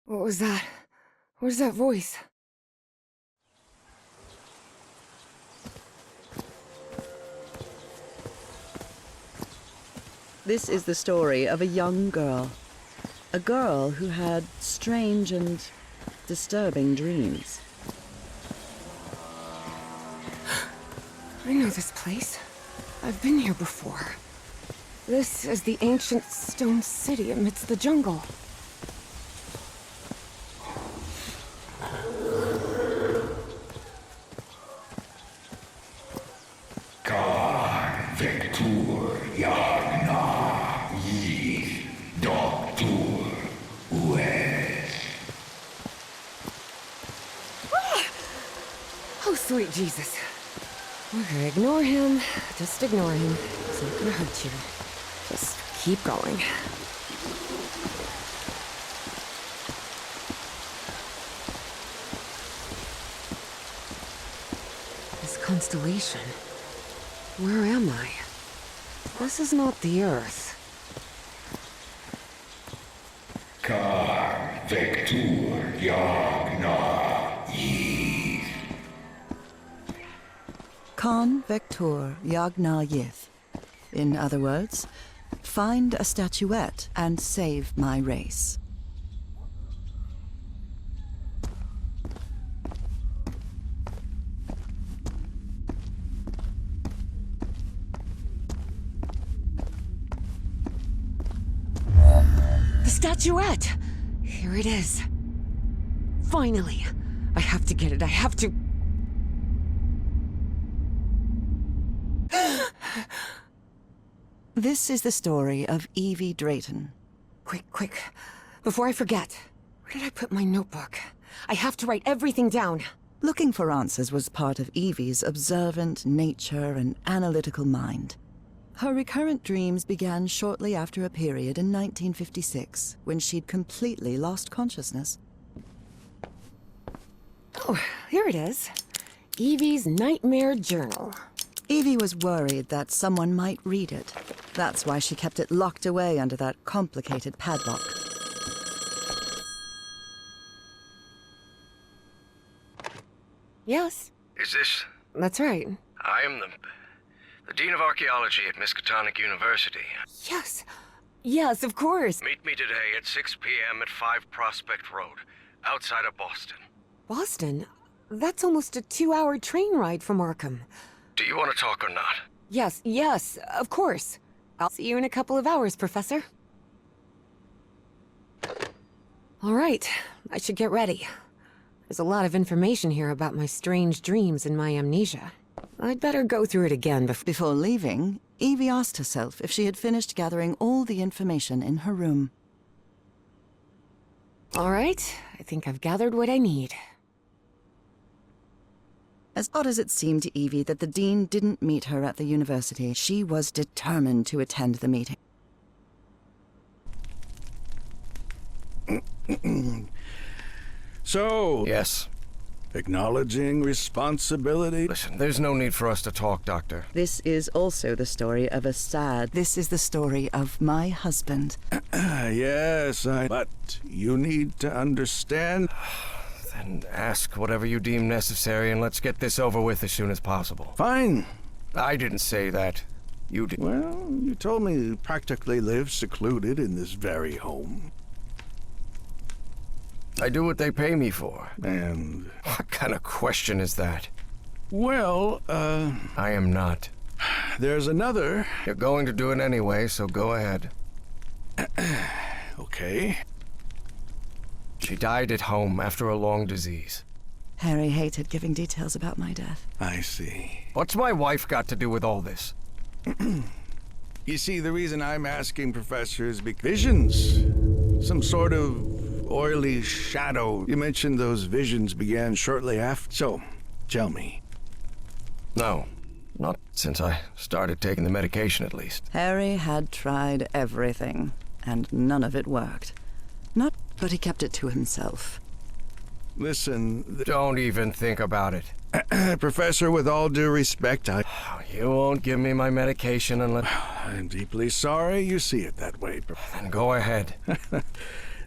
What was that? Where's that voice? This is the story of a young girl. A girl who had strange and disturbing dreams. I know this place. I've been here before. This is the ancient stone city amidst the jungle. Oh, sweet Jesus. Okay, ignore him. Just ignore him. It's not gonna hurt you. Just keep going. This constellation. Where am I? This is not the Earth. Kar Vectur Yagna Yith. Khan Vector Yagna Yith. In other words, find a statuette and save my race. The statuette! Here it is. Finally! I have to get it, I have to... This is the story of Evie Drayton. Quick. Before I forget. Where did I put my notebook? I have to write everything down. Looking for answers was part of Evie's observant nature and analytical mind. Her recurrent dreams began shortly after a period in 1956, when she'd completely lost consciousness. Oh, here it is. Evie's Nightmare Journal. Evie was worried that someone might read it. That's why she kept it locked away under that complicated padlock. Yes, Is this... that's right. I am the Dean of Archaeology at Miskatonic University. Yes, of course. Meet me today at 6 p.m. at 5 Prospect Road, outside of Boston. Boston? That's almost a 2-hour train ride from Arkham. Do you want to talk or not? Yes, of course. I'll see you in a couple of hours, Professor. All right, I should get ready. There's a lot of information here about my strange dreams and my amnesia. I'd better go through it again Before leaving, Evie asked herself if she had finished gathering all the information in her room. All right, I think I've gathered what I need. As odd as it seemed to Evie that the Dean didn't meet her at the university, she was determined to attend the meeting. So... Yes. Acknowledging responsibility? Listen, there's no need for us to talk, Doctor. This is also the story of a sad... This is the story of my husband. Yes, But you need to understand... Then ask whatever you deem necessary and let's get this over with as soon as possible. Fine. I didn't say that. You did. Well, you told me you practically live secluded in this very home. I do what they pay me for. And... What kind of question is that? Well, I am not. there's another... You're going to do it anyway, so go ahead. Okay. She died at home after a long disease. Harry hated giving details about my death. I see. What's my wife got to do with all this? You see, the reason I'm asking, Professor, is because visions. Some sort of oily shadow. You mentioned those visions began shortly after. So, tell me. No, not since I started taking the medication, at least. Harry had tried everything, and none of it worked. But he kept it to himself. Listen, Don't even think about it. Professor, with all due respect, You won't give me my medication unless... I'm deeply sorry you see it that way. Then go ahead.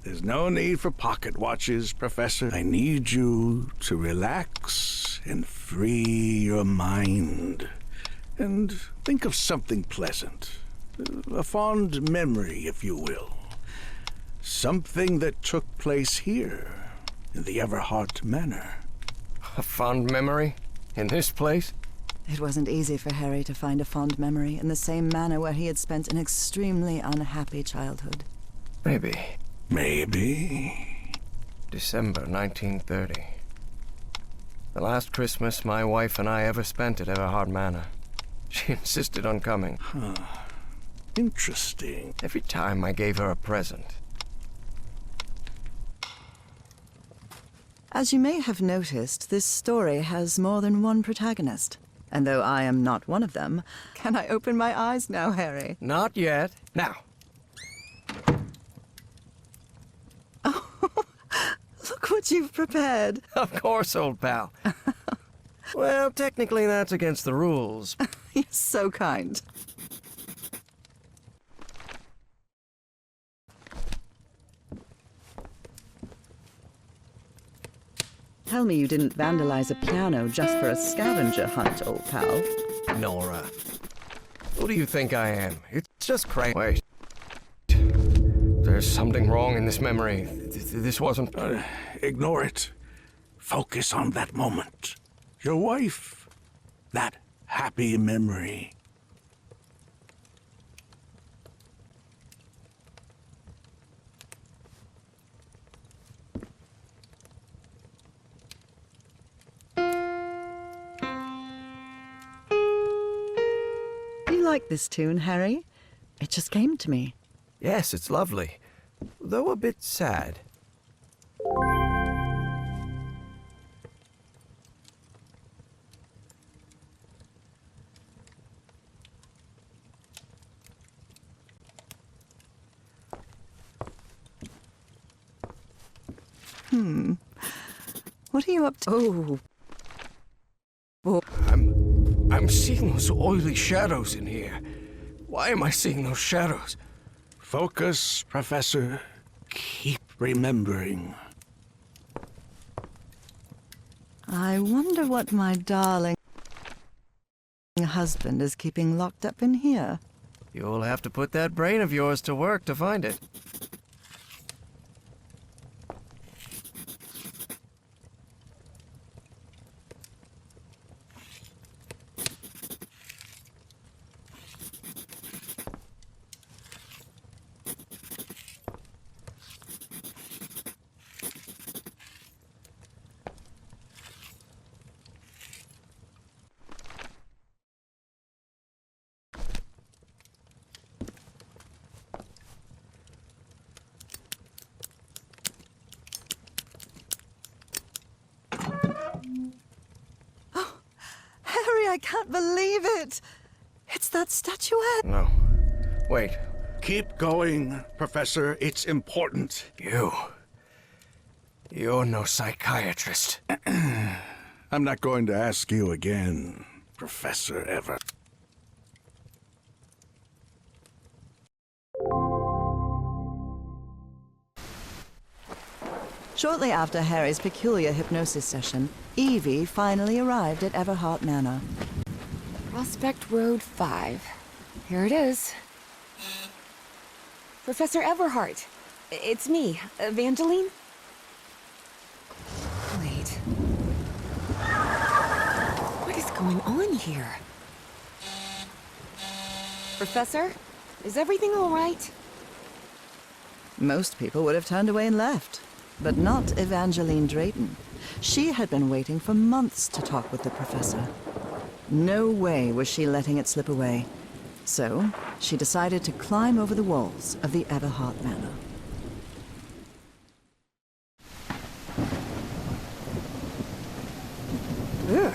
There's no need for pocket watches, Professor. I need you to relax and free your mind. And think of something pleasant. A fond memory, if you will. Something that took place here, in the Everhart Manor. A fond memory? In this place? It wasn't easy for Harry to find a fond memory in the same manor where he had spent an extremely unhappy childhood. Maybe. Maybe. December 1930. The last Christmas my wife and I ever spent at Everhart Manor. She insisted on coming. Interesting. Every time I gave her a present. As you may have noticed, this story has more than one protagonist. And though I am not one of them, can I open my eyes now, Harry? Not yet. Now. Look what you've prepared. Of course, old pal. Well, technically that's against the rules. You're so kind. Tell me you didn't vandalize a piano just for a scavenger hunt, old pal. Nora. Who do you think I am? It's just crazy. Wait. There's something wrong in this memory. This wasn't... Ignore it. Focus on that moment. Your wife. That happy memory. You like this tune, Harry? It just came to me. Yes, it's lovely. Though a bit sad. What are you up to? Oh. I'm seeing those oily shadows in here. Why am I seeing those shadows? Focus, Professor. Keep remembering. I wonder what my darling husband is keeping locked up in here. You'll have to put that brain of yours to work to find it. I can't believe it! It's that statuette! No. Wait. Keep going, Professor. It's important. You're no psychiatrist. I'm not going to ask you again, Professor Ever. Shortly after Harry's peculiar hypnosis session, Evie finally arrived at Everhart Manor. Prospect Road 5. Here it is. Professor Everhart. It's me, Evangeline. Wait. What is going on here? Professor? Is everything all right? Most people would have turned away and left. But not Evangeline Drayton. She had been waiting for months to talk with the professor. No way was she letting it slip away. So, she decided to climb over the walls of the Everhart Manor. Ugh.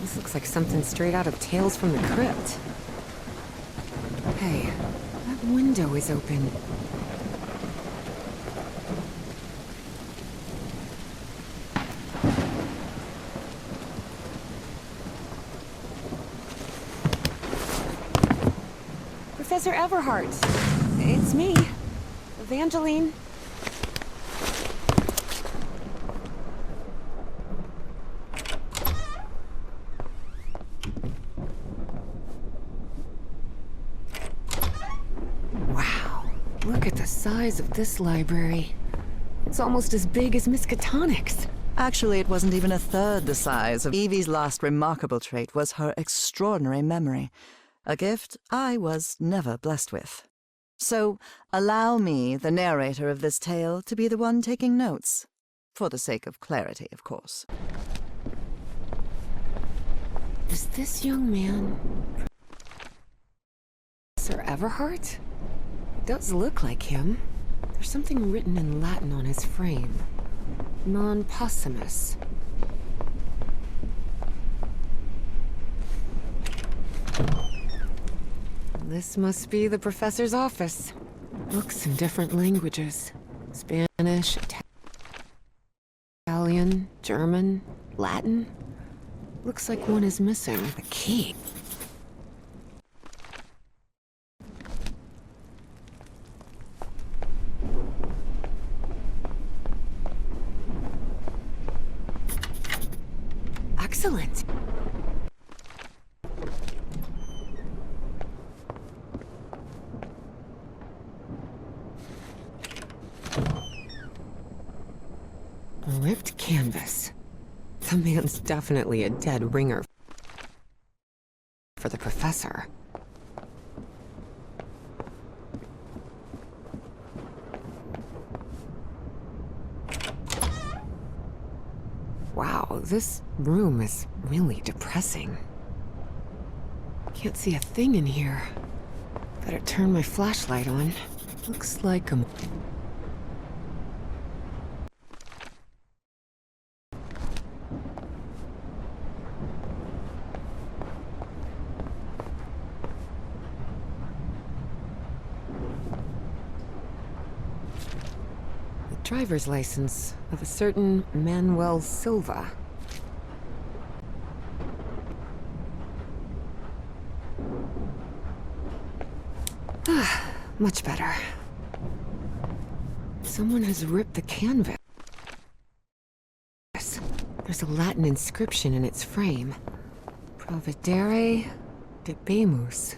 This looks like something straight out of Tales from the Crypt. Hey, that window is open. Professor Everhart. It's me, Evangeline. Wow, look at the size of this library. It's almost as big as Miskatonic's. Actually, it wasn't even a third the size of Evie's last remarkable trait was her extraordinary memory. A gift I was never blessed with. So, allow me, the narrator of this tale, to be the one taking notes. For the sake of clarity, of course. Is this young man Professor Everhart? It does look like him. There's something written in Latin on his frame. Non possumus. This must be the professor's office. Books in different languages. Spanish, Italian, German, Latin. Looks like one is missing. The key. Excellent. A ripped canvas. The man's definitely a dead ringer for the professor. Wow, this room is really depressing. Can't see a thing in here. Better turn my flashlight on. Looks like a... driver's license of a certain Manuel Silva. Much better. Someone has ripped the canvas. There's a Latin inscription in its frame. Providere debemus.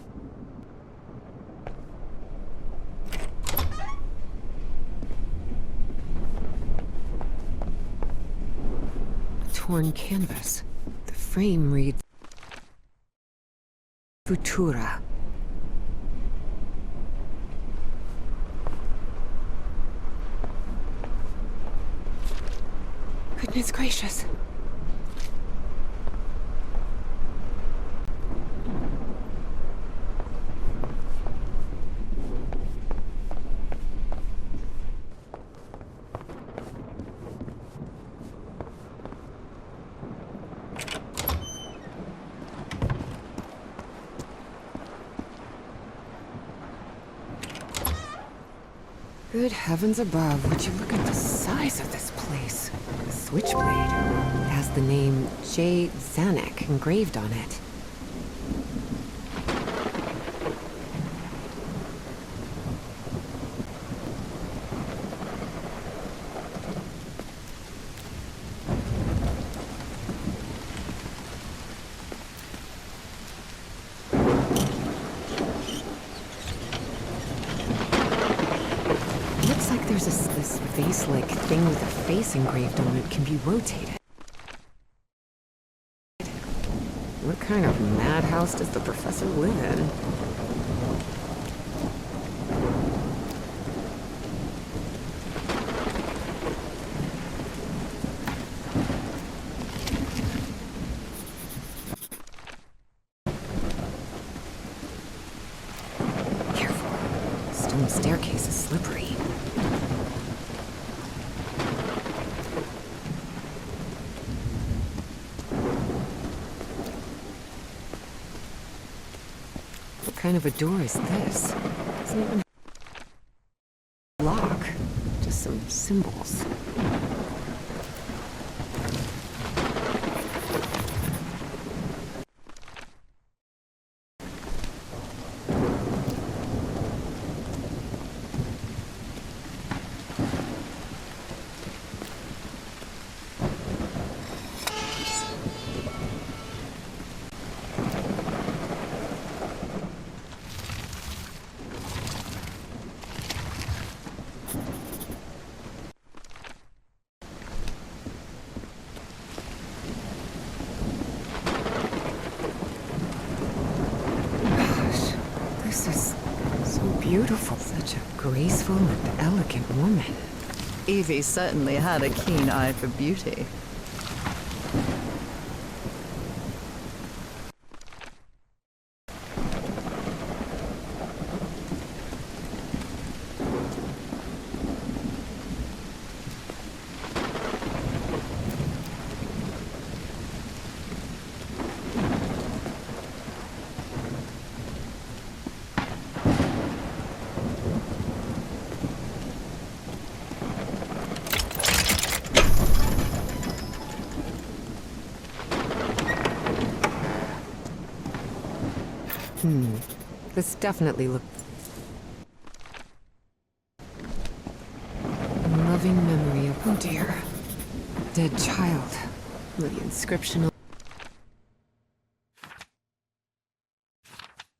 Torn canvas. The frame reads Futura. Goodness gracious. Good heavens above, would you look at the size of this place? The switchblade. It has the name J. Zanuck engraved on it. This vase-like thing with a face engraved on it can be rotated. What kind of madhouse does the professor live in? stone staircase is slippery. What kind of a door is this? Doesn't even lock, just some symbols. Beautiful. Such a graceful and elegant woman. Evie certainly had a keen eye for beauty. This definitely looks... Loving memory of... Oh dear. A dead child. The inscription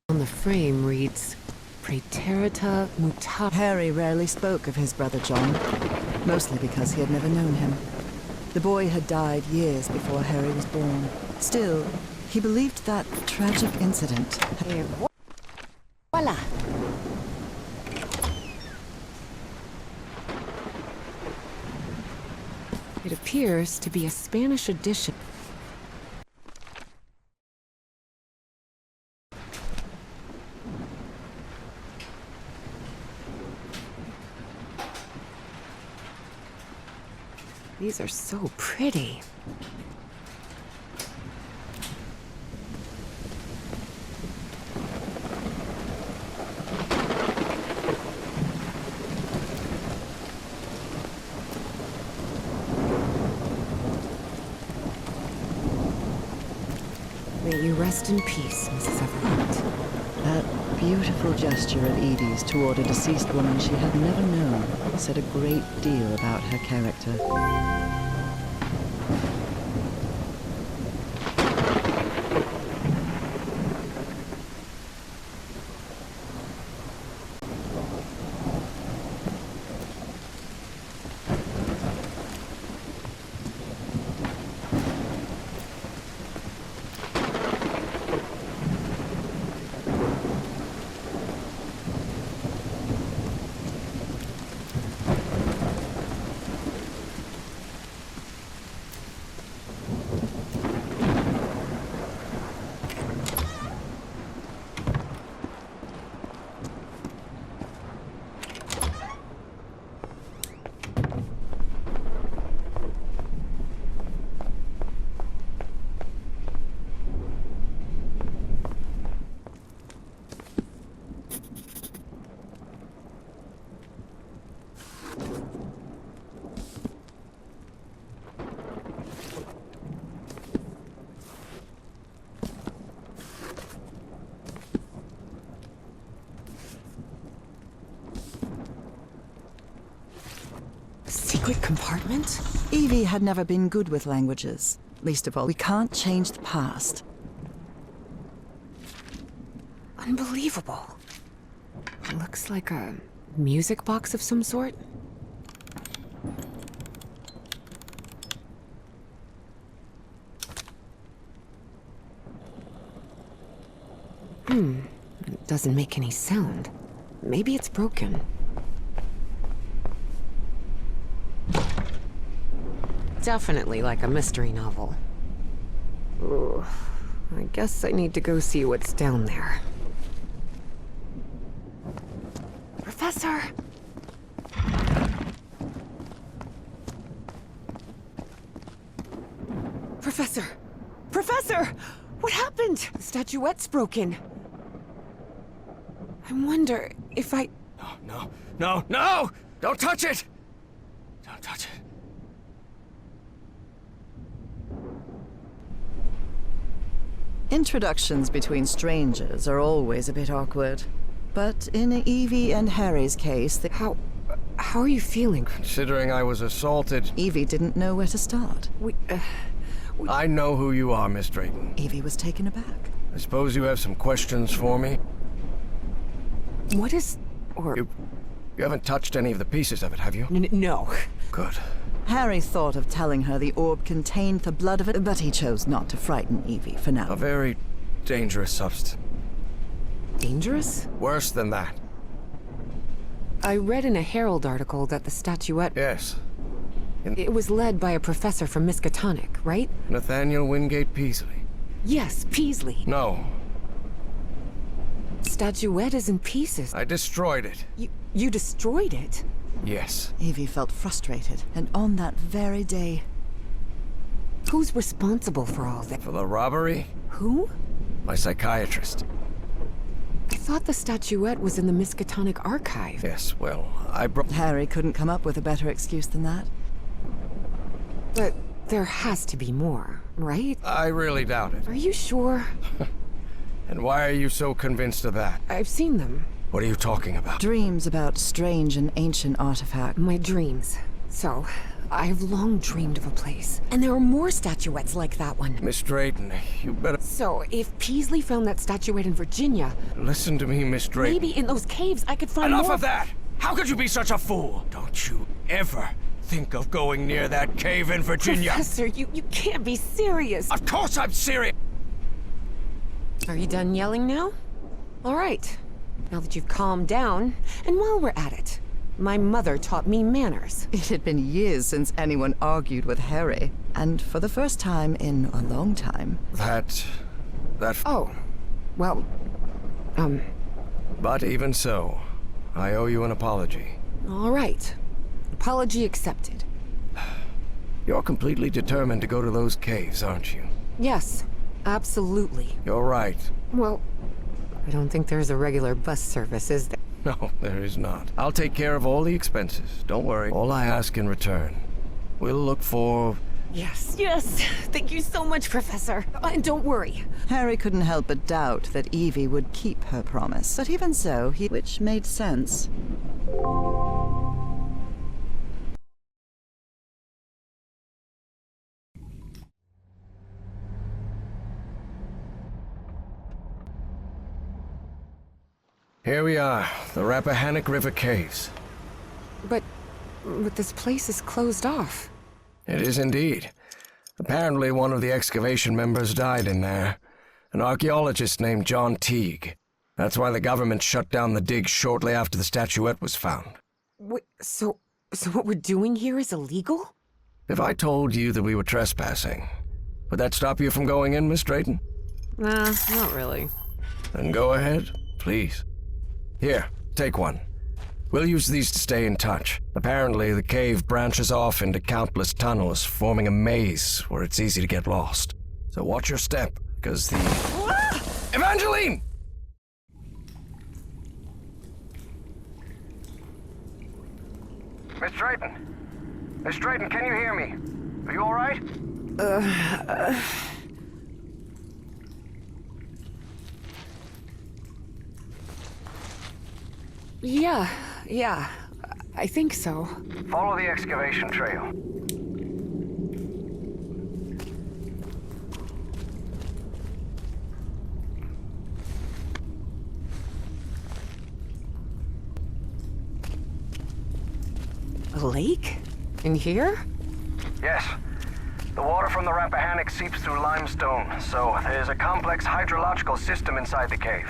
on the frame reads... Praeterita muta... Harry rarely spoke of his brother John, mostly because he had never known him. The boy had died years before Harry was born. Still, he believed that tragic incident... Voila! It appears to be a Spanish edition. These are so pretty. May you rest in peace, Mrs. Everett. That beautiful gesture of Evie's toward a deceased woman she had never known said a great deal about her character. Secret compartment? Evie had never been good with languages. Least of all, we can't change the past. Unbelievable. It looks like a music box of some sort. It doesn't make any sound. Maybe it's broken. Definitely like a mystery novel. Ooh, I guess I need to go see what's down there. Professor! Professor! Professor! What happened? The statuette's broken. I wonder if I... No, no, no, no! Don't touch it! Don't touch it. Introductions between strangers are always a bit awkward. But in Evie and Harry's case, How are you feeling? Considering I was assaulted, Evie didn't know where to start. I know who you are, Miss Drayton. Evie was taken aback. I suppose you have some questions for me? What is... or... You haven't touched any of the pieces of it, have you? No. Good. Harry thought of telling her the orb contained the blood of it, but he chose not to frighten Evie for now. A very dangerous substance. Dangerous? Worse than that. I read in a Herald article that the statuette... Yes. It was led by a professor from Pnakotic, right? Nathaniel Wingate Peaslee. Yes, Peaslee. No. Statuette is in pieces. I destroyed it. You destroyed it? Yes. Evie felt frustrated, and on that very day... Who's responsible for all that? For the robbery? Who? My psychiatrist. I thought the statuette was in the Pnakotic archive. Yes, well, I brought... Harry couldn't come up with a better excuse than that. But there has to be more, right? I really doubt it. Are you sure? And why are you so convinced of that? I've seen them. What are you talking about? Dreams about strange and ancient artifacts. My dreams. So, I've long dreamed of a place. And there are more statuettes like that one. Miss Drayton, you better... So, if Peaslee found that statuette in Virginia... Listen to me, Miss Drayton. Maybe in those caves I could find Enough more... of that! How could you be such a fool? Don't you ever think of going near that cave in Virginia. Professor, you can't be serious. Of course I'm serious! Are you done yelling now? All right. Now that you've calmed down, and while we're at it, my mother taught me manners. It had been years since anyone argued with Harry, and for the first time in a long time. That... Oh, well, But even so, I owe you an apology. all right. Apology accepted. You're completely determined to go to those caves, aren't you? Yes, absolutely. You're right. Well, I don't think there's a regular bus service, is there? No, there is not. I'll take care of all the expenses. Don't worry. All I ask in return, we'll look for... Yes. Thank you so much, Professor. And don't worry. Harry couldn't help but doubt that Evie would keep her promise, but even so, which made sense. Here we are, the Rappahannock River Caves. But this place is closed off. It is indeed. Apparently one of the excavation members died in there. An archaeologist named John Teague. That's why the government shut down the dig shortly after the statuette was found. Wait, so what we're doing here is illegal? If I told you that we were trespassing, would that stop you from going in, Miss Drayton? Nah, not really. Then go ahead, please. Here, take one. We'll use these to stay in touch. Apparently, the cave branches off into countless tunnels, forming a maze where it's easy to get lost. So watch your step, because the... Evangeline! Miss Drayton? Miss Drayton, can you hear me? Are you all right? Yeah, I think so. Follow the excavation trail. A lake? In here? Yes. The water from the Rappahannock seeps through limestone, so there's a complex hydrological system inside the cave.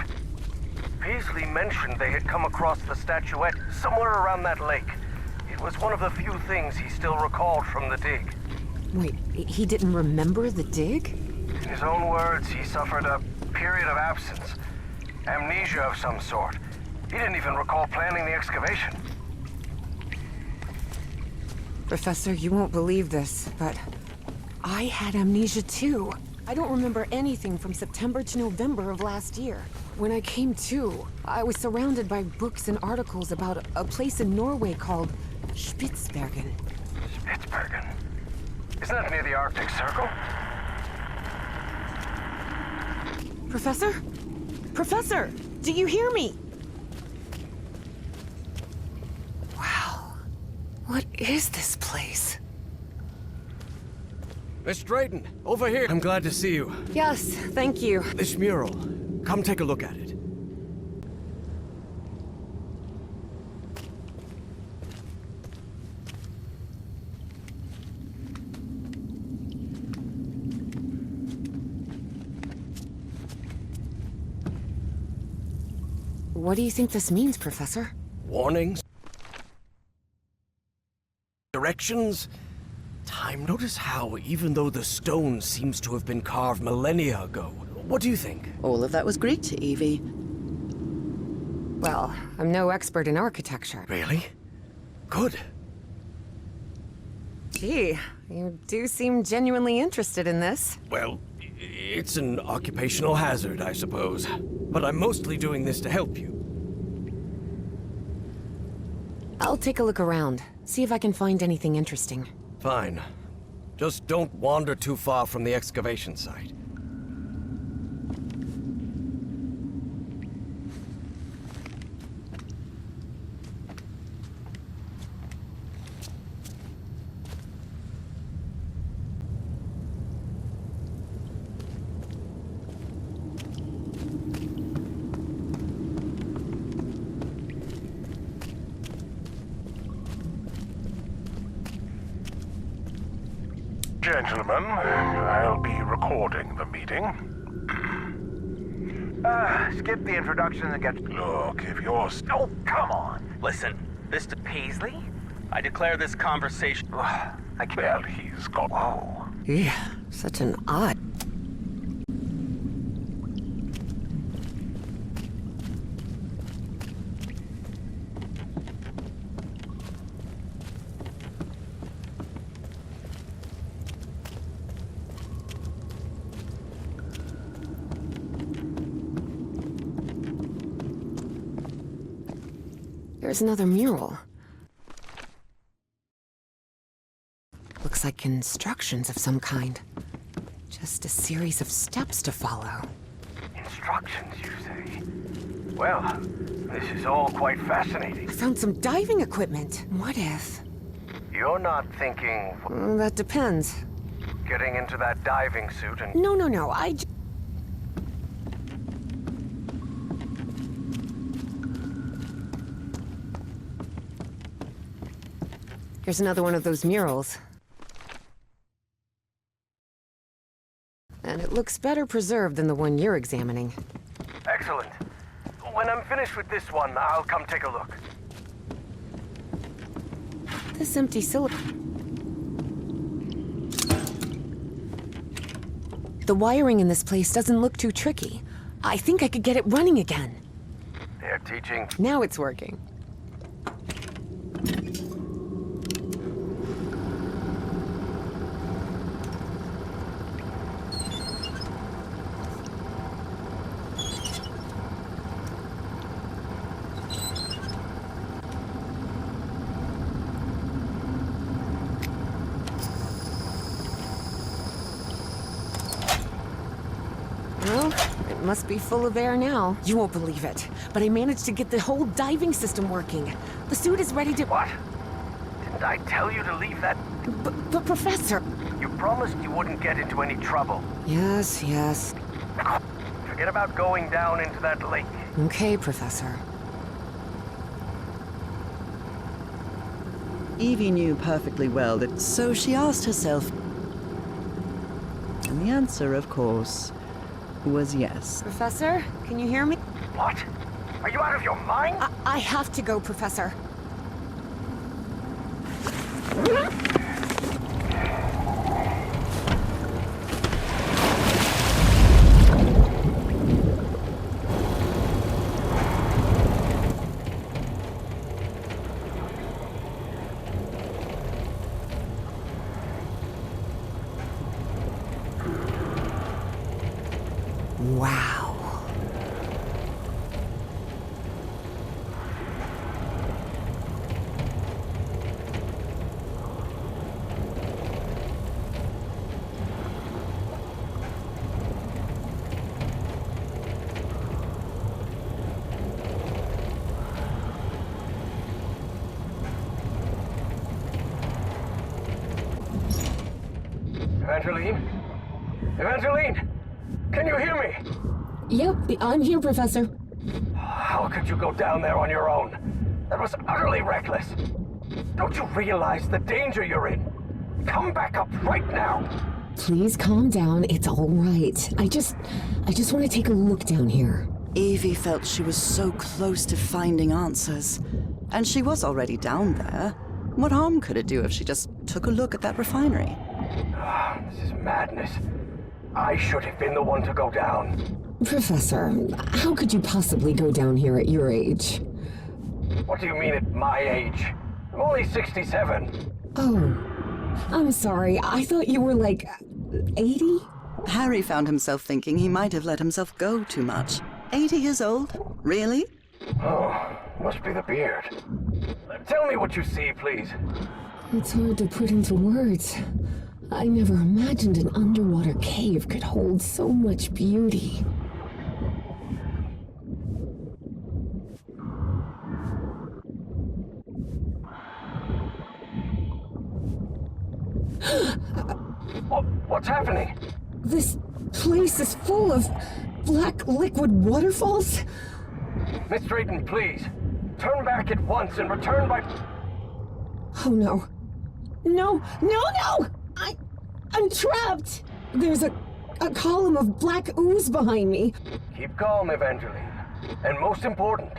Peaslee mentioned they had come across the statuette somewhere around that lake. It was one of the few things he still recalled from the dig. Wait, he didn't remember the dig? In his own words, he suffered a period of absence. Amnesia of some sort. He didn't even recall planning the excavation. Professor, you won't believe this, but I had amnesia too. I don't remember anything from September to November of last year. When I came to, I was surrounded by books and articles about a place in Norway called Spitsbergen. Spitsbergen? Isn't that near the Arctic Circle? Professor? Professor! Do you hear me? Wow. What is this place? Miss Drayton, over here. I'm glad to see you. Yes, thank you. This mural. Come take a look at it. What do you think this means, Professor? Warnings? Directions? Time. Notice how, even though the stone seems to have been carved millennia ago, what do you think? All of that was Greek, Evie. Well, I'm no expert in architecture. Really? Good. Gee, you do seem genuinely interested in this. Well, it's an occupational hazard, I suppose. But I'm mostly doing this to help you. I'll take a look around, see if I can find anything interesting. Fine. Just don't wander too far from the excavation site. Gentlemen, I'll be recording the meeting. Skip the introduction and get... Look, if you're... Oh, come on! Listen, Mr. Peaslee, I declare this conversation... I can't... Well, he's got... Whoa. Yeah, such an odd... There's another mural. Looks like instructions of some kind. Just a series of steps to follow. Instructions, you say? Well, this is all quite fascinating. I found some diving equipment. What if... You're not thinking That depends. getting into that diving suit and... No, Here's another one of those murals. And it looks better preserved than the one you're examining. Excellent. When I'm finished with this one, I'll come take a look. This empty cylinder... The wiring in this place doesn't look too tricky. I think I could get it running again. They're teaching... Now it's working. Well, it must be full of air now. You won't believe it, but I managed to get the whole diving system working. The suit is ready to... What? Didn't I tell you to leave that? But Professor... You promised you wouldn't get into any trouble. Yes. Forget about going down into that lake. Okay, Professor. Evie knew perfectly well that, so she asked herself. And the answer, of course, was yes. Professor, can you hear me? What? Are you out of your mind? I have to go, Professor. Evangeline? Evangeline! Can you hear me? Yep, I'm here, Professor. How could you go down there on your own? That was utterly reckless. Don't you realize the danger you're in? Come back up right now. Please calm down. It's all right. I just want to take a look down here. Evie felt she was so close to finding answers. And she was already down there. What harm could it do if she just took a look at that refinery? This is madness. I should have been the one to go down. Professor, how could you possibly go down here at your age? What do you mean at my age? I'm only 67. Oh, I'm sorry. I thought you were like 80? Harry found himself thinking he might have let himself go too much. 80 years old? Really? Oh, must be the beard. Tell me what you see, please. It's hard to put into words. I never imagined an underwater cave could hold so much beauty. What's happening? This place is full of black liquid waterfalls? Miss Drayton, please. Turn back at once and return by... Oh no. No! I'm trapped! There's a column of black ooze behind me. Keep calm, Evangeline. And most important,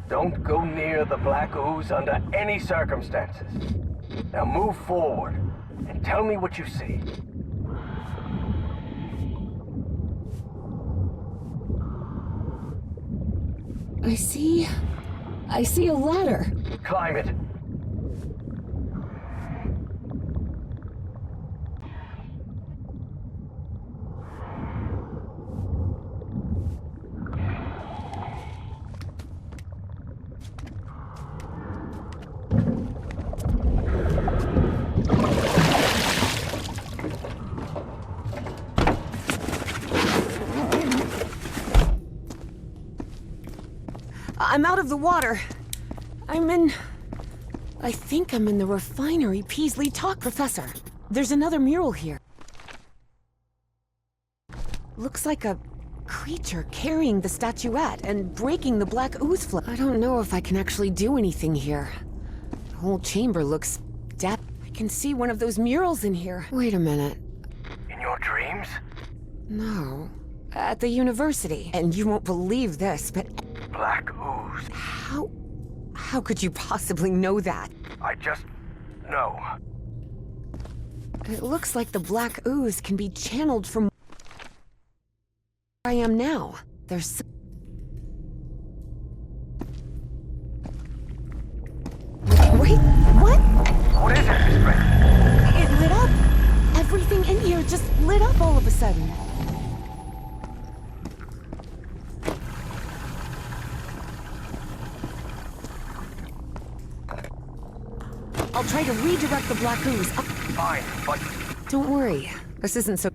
don't go near the black ooze under any circumstances. Now move forward and tell me what you see. I see a ladder. Climb it. I'm out of the water. I think I'm in the refinery Peaslee talked, Professor. There's another mural here. Looks like a creature carrying the statuette and breaking the black ooze flow. I don't know if I can actually do anything here. The whole chamber looks dead. I can see one of those murals in here. Wait a minute. In your dreams? No. At the university. And you won't believe this, but... Black ooze. How could you possibly know that? I just know. It looks like the black ooze can be channeled from where I am now. There's... Wait, what? What is it, Miss Brent? It lit up. Everything in here just lit up all of a sudden. I'll try to redirect the black ooze up. Fine, but... Don't worry. This isn't so...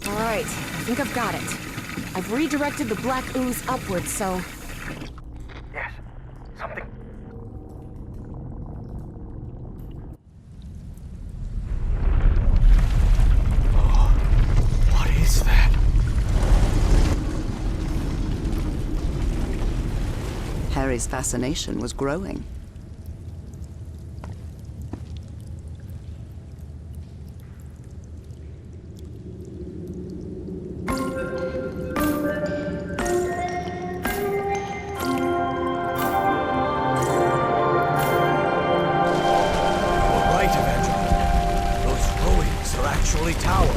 Alright, I think I've got it. I've redirected the black ooze upwards, so... Yes. Harry's fascination was growing. Towers.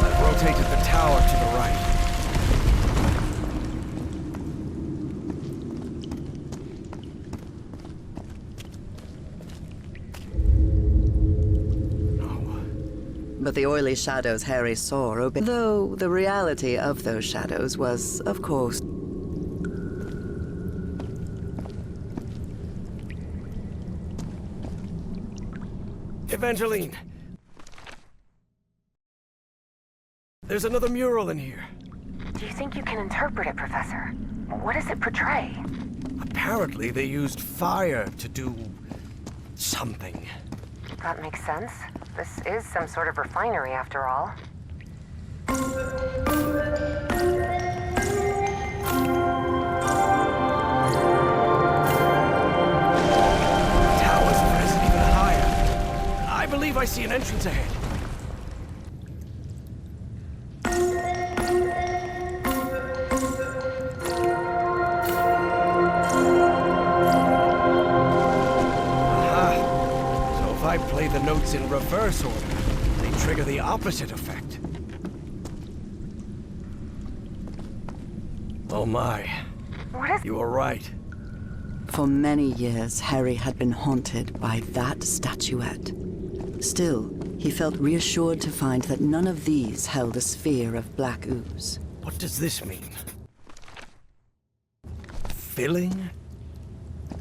I've rotated the tower to the right. But the oily shadows Harry saw obeyed, though the reality of those shadows was, of course, Evangeline! There's another mural in here. Do you think you can interpret it, Professor? What does it portray? Apparently they used fire to do something. That makes sense. This is some sort of refinery, after all. Tower's risen even higher. I believe I see an entrance ahead. If I play the notes in reverse order, they trigger the opposite effect. Oh my. What is... You were right. for many years Harry had been haunted by that statuette. Still, he felt reassured to find that none of these held a sphere of black ooze. What does this mean? Filling?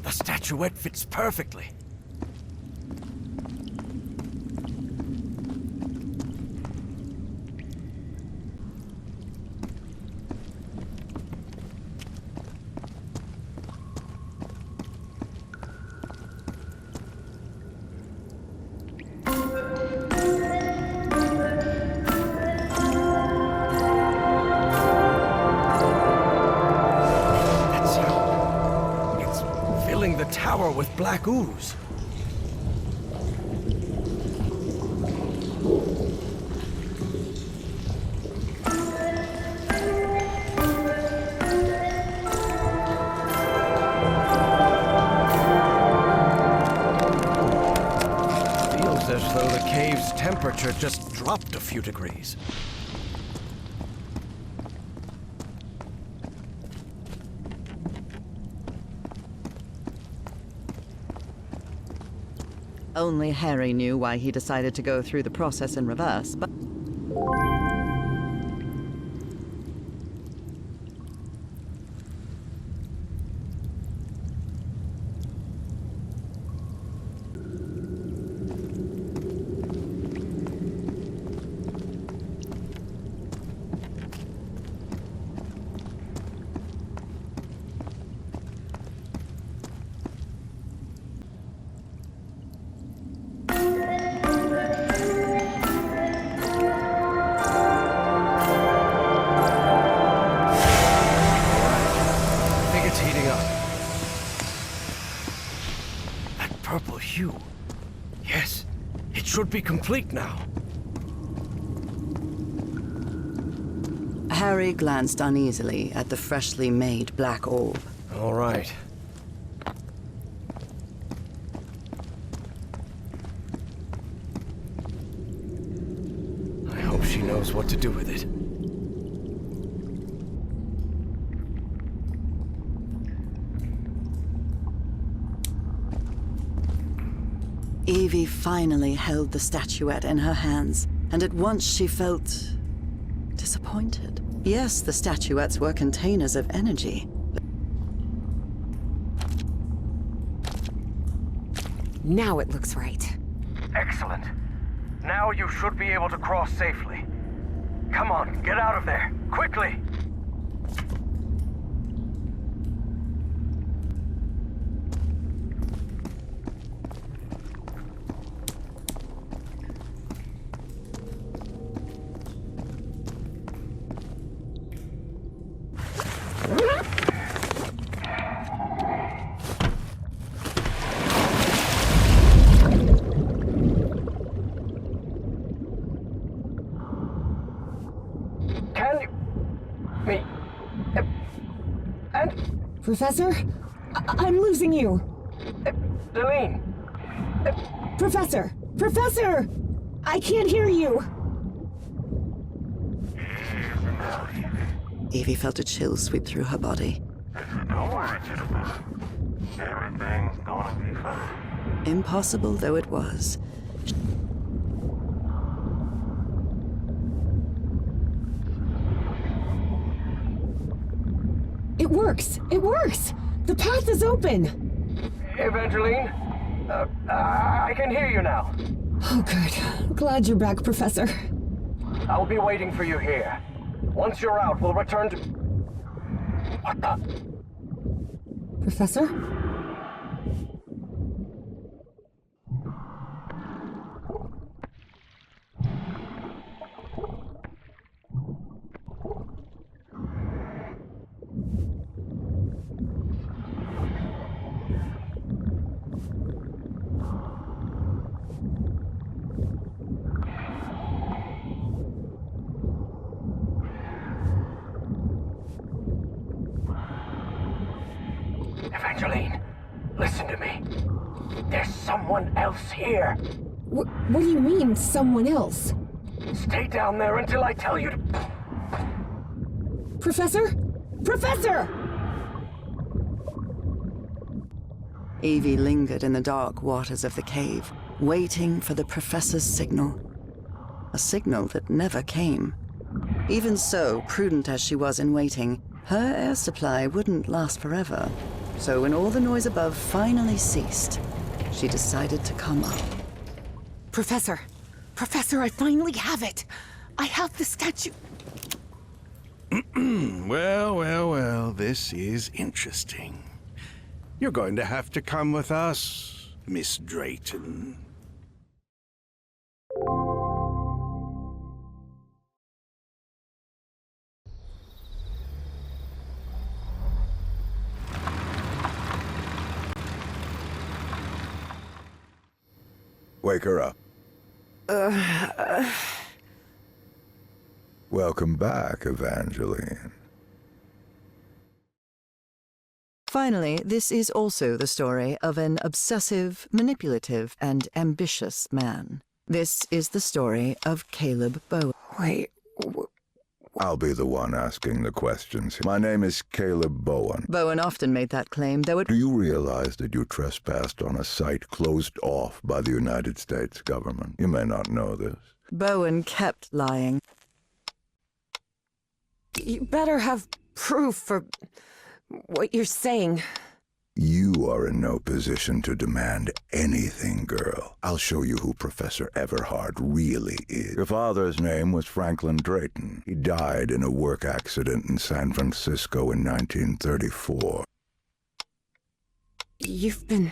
The statuette fits perfectly. With black ooze. Feels as though the cave's temperature just dropped a few degrees. Only Harry knew why he decided to go through the process in reverse, but... Should be complete now. Harry glanced uneasily at the freshly made black orb. All right. I hope she knows what to do with it. Evie finally held the statuette in her hands, and at once she felt disappointed. Yes, the statuettes were containers of energy. Now it looks right. Excellent. Now you should be able to cross safely. Come on, get out of there, quickly! Me. And... Professor? I'm losing you. Delene. Professor! Professor! I can't hear you! Evie felt a chill sweep through her body. Don't worry, Jitterbug. Everything's gonna be fine. Impossible though it was, It works! It works! The path is open! Evangeline? I can hear you now. Oh, good. Glad you're back, Professor. I'll be waiting for you here. Once you're out, we'll return to... What the... Professor? Evangeline, listen to me. There's someone else here. What do you mean, someone else? Stay down there until I tell you to... Professor? Professor! Evie lingered in the dark waters of the cave, waiting for the professor's signal. A signal that never came. Even so, prudent as she was in waiting, her air supply wouldn't last forever. So when all the noise above finally ceased, she decided to come up. Professor! Professor, I finally have it! I have the statue... Well, this is interesting. You're going to have to come with us, Miss Drayton. Wake her up. Welcome back, Evangeline. Finally, this is also the story of an obsessive, manipulative, and ambitious man. This is the story of Caleb Bowen. Wait... I'll be the one asking the questions. My name is Caleb Bowen. Bowen often made that claim, though it... Do you realize that you trespassed on a site closed off by the United States government? You may not know this. Bowen kept lying. You better have proof for what you're saying. You are in no position to demand anything, girl. I'll show you who Professor Everhard really is. Your father's name was Franklin Drayton. He died in a work accident in San Francisco in 1934. You've been...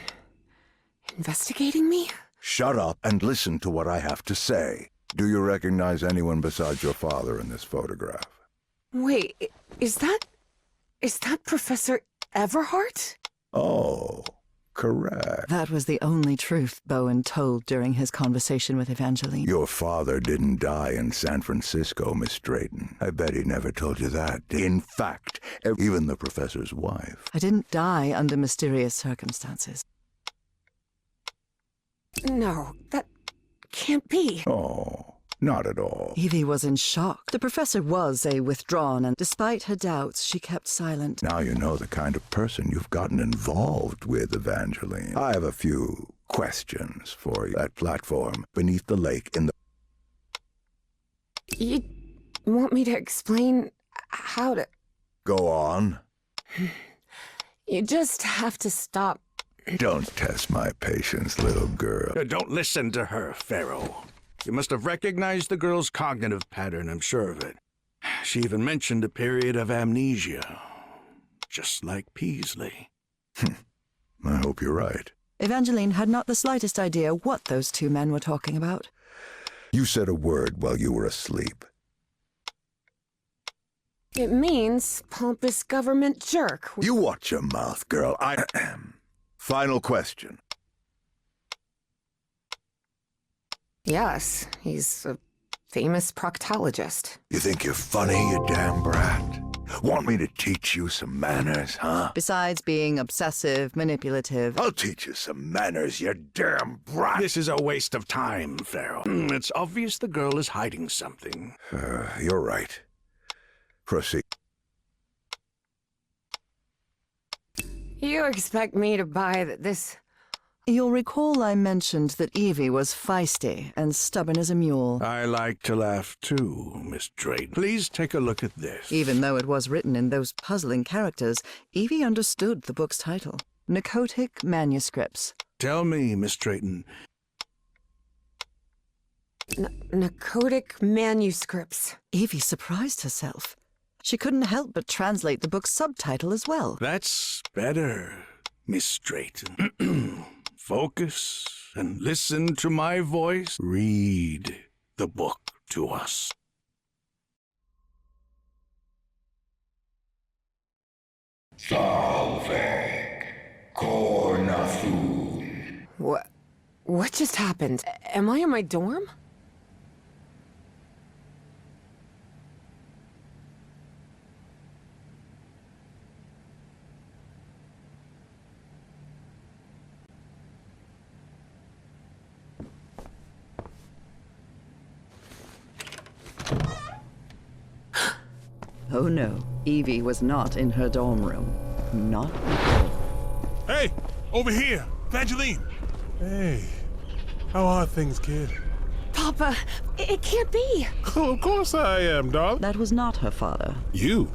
investigating me? Shut up and listen to what I have to say. Do you recognize anyone besides your father in this photograph? Wait, is that Professor Everhart? Oh, correct. That was the only truth Bowen told during his conversation with Evangeline. Your father didn't die in San Francisco, Miss Drayton. I bet he never told you that. In fact, even the professor's wife. I didn't die under mysterious circumstances. No, that can't be. Oh, not at all. Evie was in shock. The professor was a withdrawn, and despite her doubts, she kept silent. Now you know the kind of person you've gotten involved with, Evangeline. I have a few questions for you. That platform beneath the lake in the... You want me to explain how to... Go on. You just have to stop. Don't test my patience, little girl. Don't listen to her, Pharaoh. You must have recognized the girl's cognitive pattern, I'm sure of it. She even mentioned a period of amnesia, just like Peaslee. I hope you're right. Evangeline had not the slightest idea what those two men were talking about. You said a word while you were asleep. It means pompous government jerk. You watch your mouth, girl. Final question. Yes, he's a famous proctologist. You think you're funny, you damn brat? Want me to teach you some manners, huh? Besides being obsessive, manipulative, I'll teach you some manners, you damn brat! This is a waste of time, Pharaoh. It's obvious the girl is hiding something. You're right. Proceed. You expect me to buy that this... you'll recall I mentioned that Evie was feisty and stubborn as a mule. I like to laugh too, Miss Drayton. Please take a look at this. Even though it was written in those puzzling characters, Evie understood the book's title. Pnakotic Manuscripts. Tell me, Miss Drayton. Pnakotic Manuscripts. Evie surprised herself. She couldn't help but translate the book's subtitle as well. That's better, Miss Drayton. Focus and listen to my voice. Read the book to us. Salvek. Cornathun. What just happened? Am I in my dorm? Oh no, Evie was not in her dorm room. Not. Hey, over here, Evangeline. Hey, how are things, kid? Papa, it can't be. Of course I am, darling. That was not her father. You?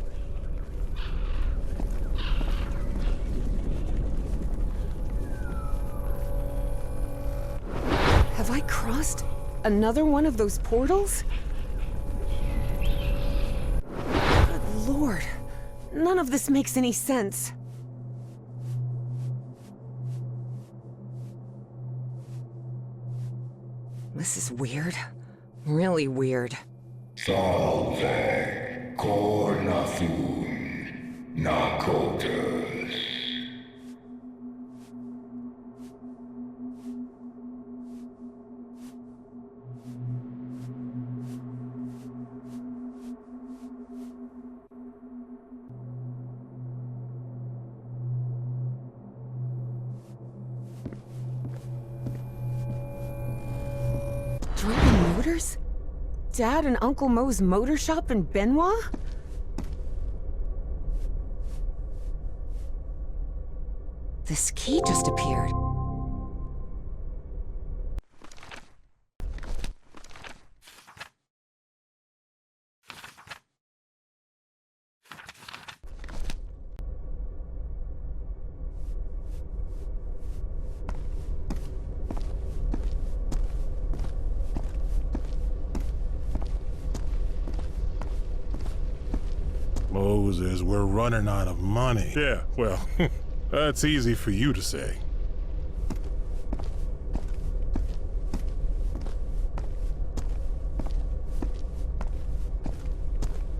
Have I crossed another one of those portals? Good Lord, none of this makes any sense. This is weird. Really weird. Salvek. Cornathun. Nakotas. Drayton Motors? Dad and Uncle Mo's motor shop in Benoit? This key just appeared. Moses, we're running out of money. Yeah, well, that's easy for you to say.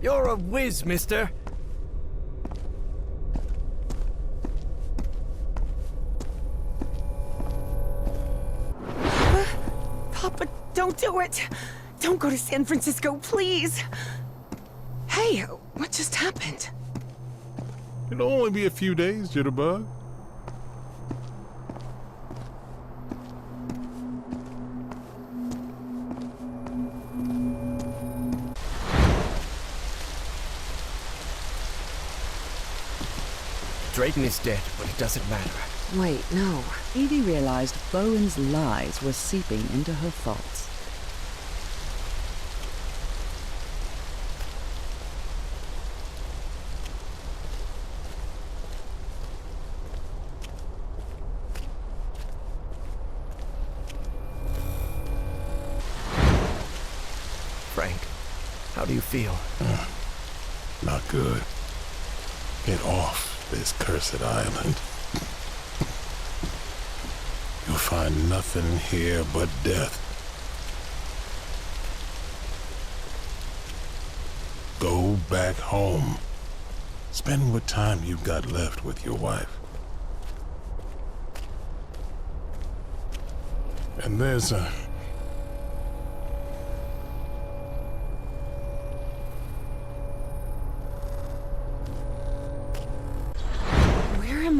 You're a whiz, mister. Papa, don't do it! Don't go to San Francisco, please! Hey, what just happened? It'll only be a few days, Jitterbug. Drayton is dead, but it doesn't matter. Wait, no. Evie realized Bowen's lies were seeping into her thoughts. Frank, how do you feel? Not good. Get off this cursed island. You'll find nothing here but death. Go back home. Spend what time you've got left with your wife. And there's a...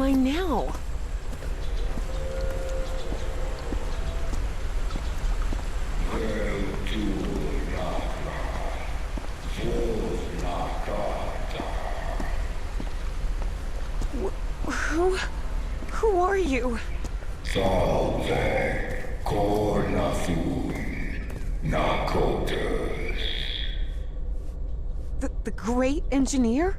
mine now? Who are you? Salve, Cornathun, Pnakotic. The great engineer?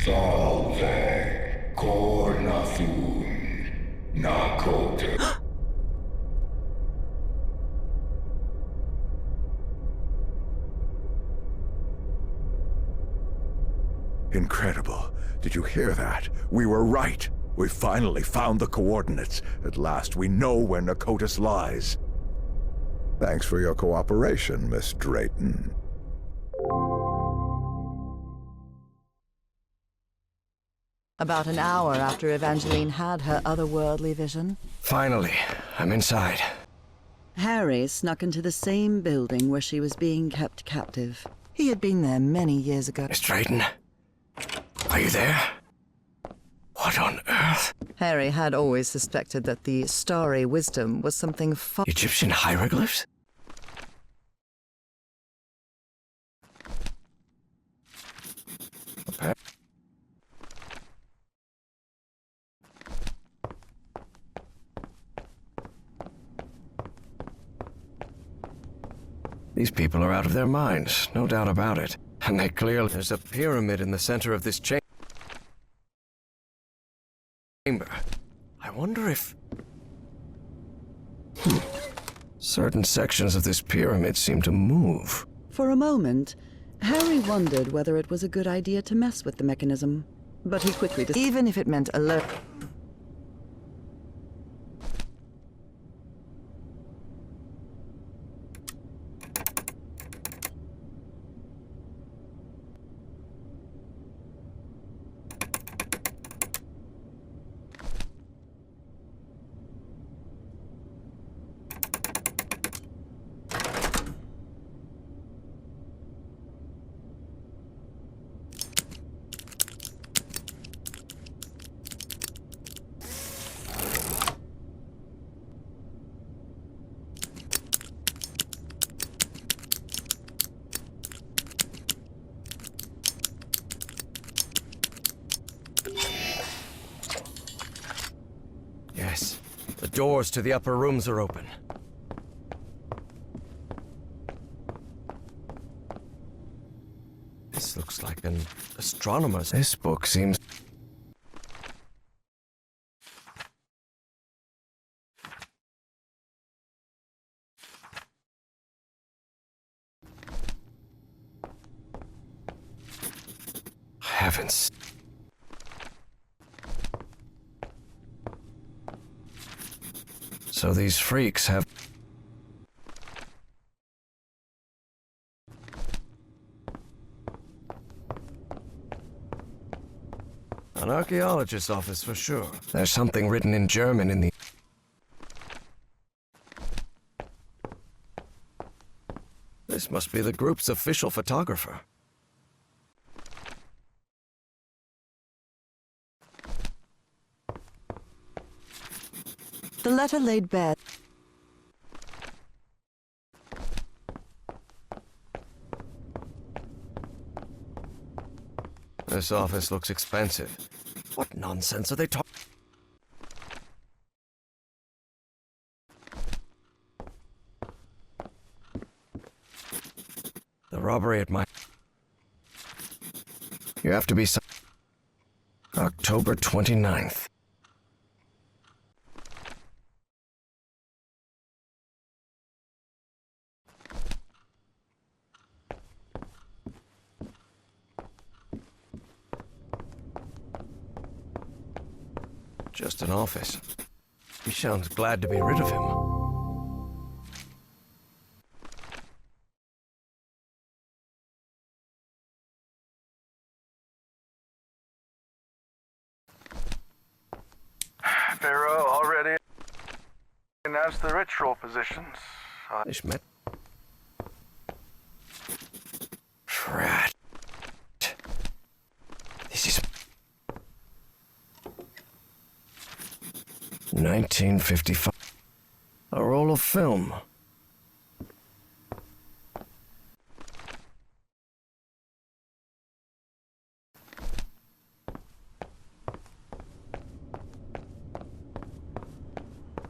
Salve, Cornathun, Pnakotic. Incredible. Did you hear that? We were right. We finally found the coordinates. At last we know where Pnakotic lies. Thanks for your cooperation, Miss Drayton. About an hour after Evangeline had her otherworldly vision, Finally, I'm inside. Harry snuck into the same building where she was being kept captive. He had been there many years ago. Miss Drayton, are you there? What on earth? Harry had always suspected that the starry wisdom was something far... Egyptian hieroglyphs? Okay. These people are out of their minds, no doubt about it. And they clearly... There's a pyramid in the center of this chamber. I wonder if... Certain sections of this pyramid seem to move. For a moment, Harry wondered whether it was a good idea to mess with the mechanism. But he quickly decided, even if it meant alert... Yes, the doors to the upper rooms are open. This looks like an astronomer's. This book seems... Heavens. So these freaks have... An archaeologist's office for sure. There's something written in German in the... This must be the group's official photographer. The letter laid bare... This office looks expensive. What nonsense are they talking? The robbery at my... You have to be... October 29th. Just an office. He sounds glad to be rid of him. Pharaoh already announced the ritual positions. Ishmet. Brat. This is 1955. A roll of film.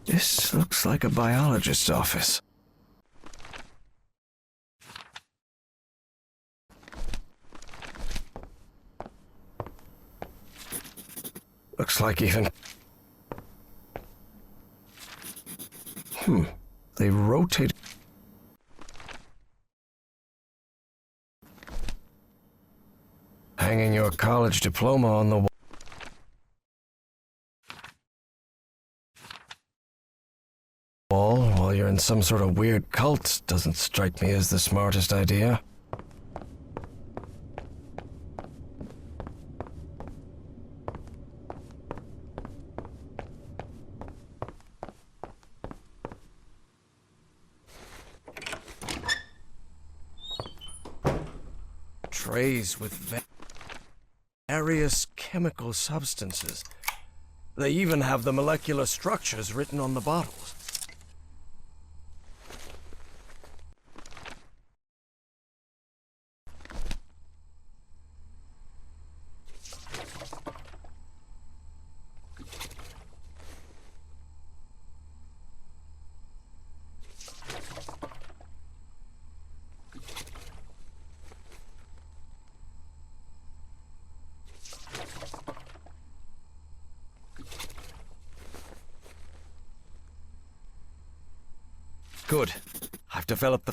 This looks like a biologist's office. Looks like even... They rotate... Hanging your college diploma on the wall. While you're in some sort of weird cult doesn't strike me as the smartest idea. Trays with various chemical substances. They even have the molecular structures written on the bottles. Good. I've developed the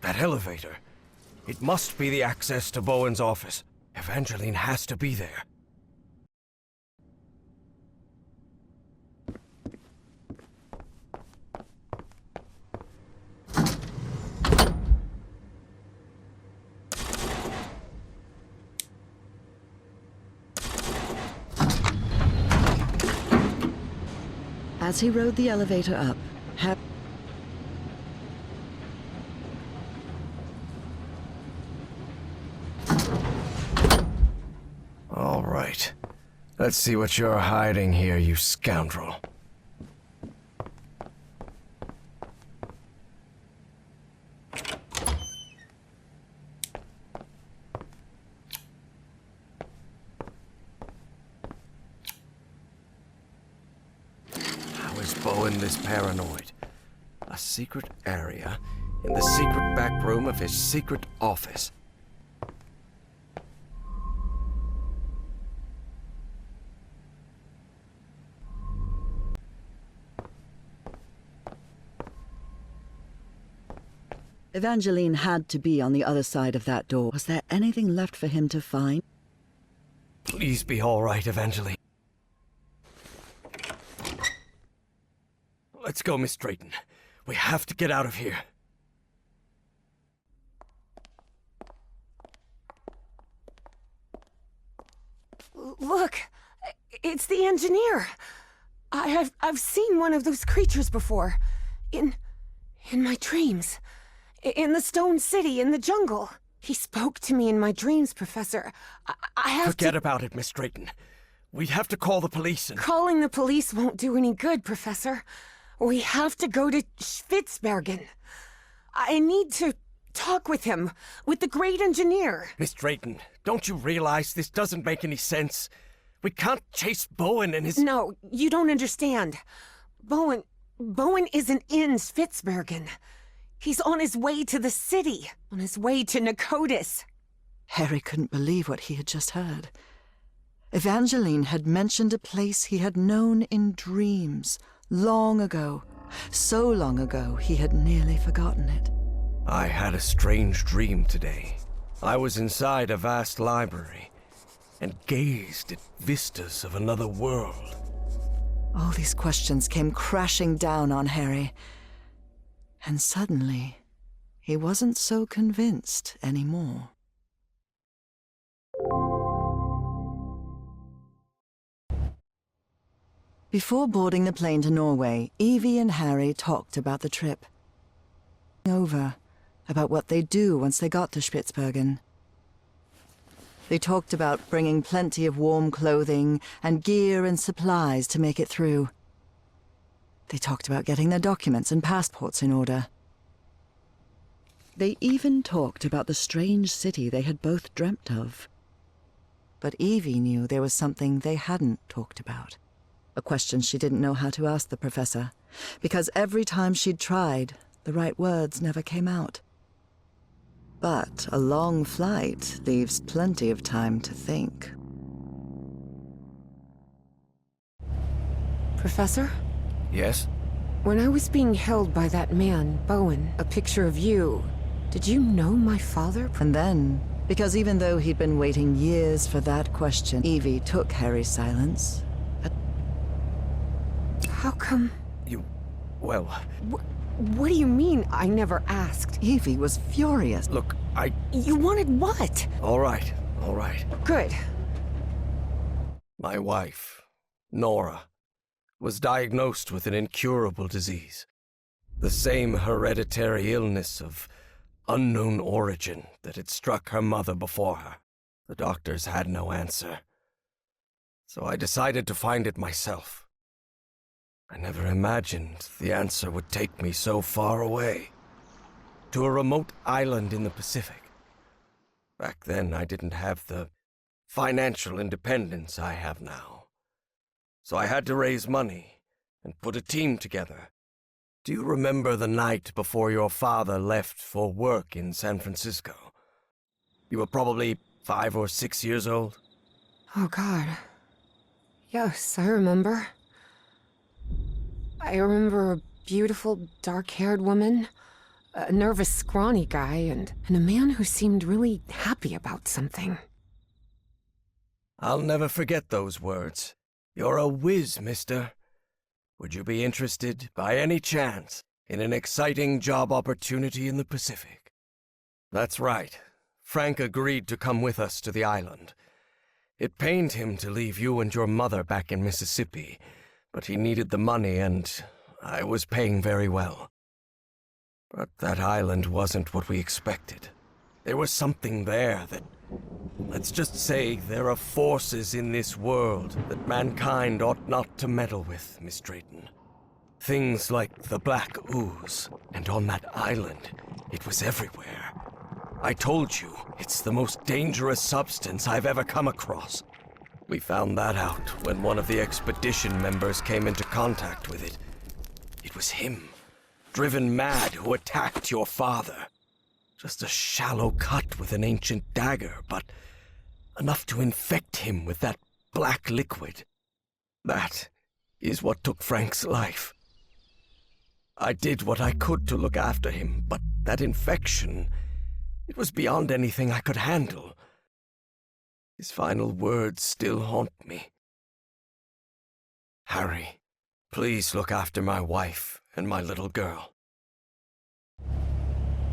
That elevator. It must be the access to Bowen's office. Evangeline has to be there. As he rode the elevator up, Let's see what you're hiding here, you scoundrel. How is Bowen this paranoid? A secret area in the secret back room of his secret office. Evangeline had to be on the other side of that door. Was there anything left for him to find? Please be all right, Evangeline. Let's go, Miss Drayton. We have to get out of here. Look, it's the engineer. I've seen one of those creatures before. In my dreams. In the Stone City, in the jungle. He spoke to me in my dreams, Professor. I have Forget about it, Miss Drayton. We have to call the police and... Calling the police won't do any good, Professor. We have to go to Spitzbergen. I need to talk with him, with the great engineer. Miss Drayton, don't you realize this doesn't make any sense? We can't chase Bowen and his... No, you don't understand. Bowen isn't in Spitzbergen. He's on his way to the city, on his way to Pnakotic. Harry couldn't believe what he had just heard. Evangeline had mentioned a place he had known in dreams, long ago. So long ago, he had nearly forgotten it. I had a strange dream today. I was inside a vast library and gazed at vistas of another world. All these questions came crashing down on Harry. And suddenly, he wasn't so convinced anymore. Before boarding the plane to Norway, Evie and Harry talked about the trip. About what they'd do once they got to Spitzbergen. They talked about bringing plenty of warm clothing and gear and supplies to make it through. They talked about getting their documents and passports in order. They even talked about the strange city they had both dreamt of. But Evie knew there was something they hadn't talked about. A question she didn't know how to ask the professor, because every time she'd tried, the right words never came out. But a long flight leaves plenty of time to think. Professor? Yes? When I was being held by that man, Bowen, a picture of you, did you know my father? And then, because even though he'd been waiting years for that question, Evie took Harry's silence. How come? Well... What do you mean, I never asked? Evie was furious. Look, You wanted what? All right. Good. My wife, Nora, was diagnosed with an incurable disease. The same hereditary illness of unknown origin that had struck her mother before her. The doctors had no answer. So I decided to find it myself. I never imagined the answer would take me so far away. To a remote island in the Pacific. Back then, I didn't have the financial independence I have now. So I had to raise money and put a team together. Do you remember the night before your father left for work in San Francisco? You were probably 5 or 6 years old? Oh, God. Yes, I remember. I remember a beautiful, dark-haired woman, a nervous, scrawny guy, and a man who seemed really happy about something. I'll never forget those words. You're a whiz, mister. Would you be interested, by any chance, in an exciting job opportunity in the Pacific? That's right. Frank agreed to come with us to the island. It pained him to leave you and your mother back in Mississippi, but he needed the money and I was paying very well. But that island wasn't what we expected. There was something there that Let's just say there are forces in this world that mankind ought not to meddle with, Miss Drayton. Things like the black ooze, and on that island, it was everywhere. I told you, it's the most dangerous substance I've ever come across. We found that out when one of the expedition members came into contact with it. It was him, driven mad, who attacked your father. Just a shallow cut with an ancient dagger, but enough to infect him with that black liquid. That is what took Frank's life. I did what I could to look after him, but that infection, it was beyond anything I could handle. His final words still haunt me. Harry, please look after my wife and my little girl.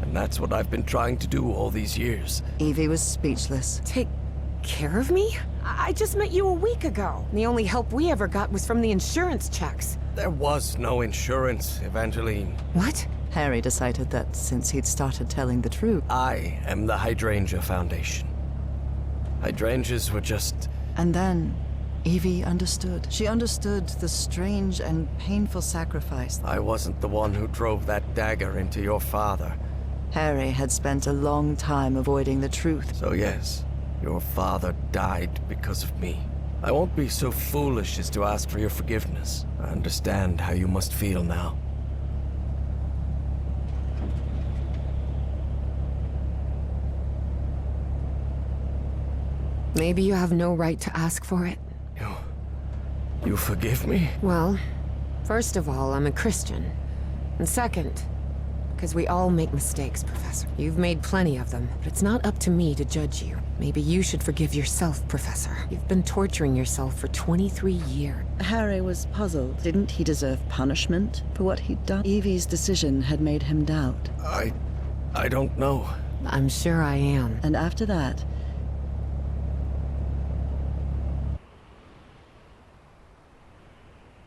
And that's what I've been trying to do all these years. Evie was speechless. Take care of me? I just met you a week ago. The only help we ever got was from the insurance checks. There was no insurance, Evangeline. What? Harry decided that since he'd started telling the truth... I am the Hydrangea Foundation. Hydrangeas were just... And then, Evie understood. She understood the strange and painful sacrifice. I wasn't the one who drove that dagger into your father. Harry had spent a long time avoiding the truth. So yes, your father died because of me. I won't be so foolish as to ask for your forgiveness. I understand how you must feel now. Maybe you have no right to ask for it. You forgive me? Well, first of all, I'm a Christian. And second, because we all make mistakes, Professor. You've made plenty of them, but it's not up to me to judge you. Maybe you should forgive yourself, Professor. You've been torturing yourself for 23 years. Harry was puzzled. Didn't he deserve punishment for what he'd done? Evie's decision had made him doubt. I don't know. I'm sure I am. And after that...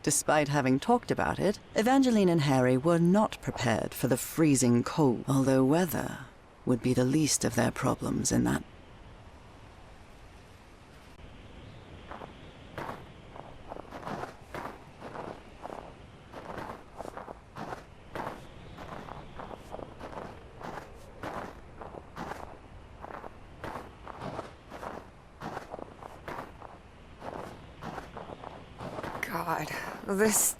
Despite having talked about it, Evangeline and Harry were not prepared for the freezing cold, although weather would be the least of their problems in that. God, this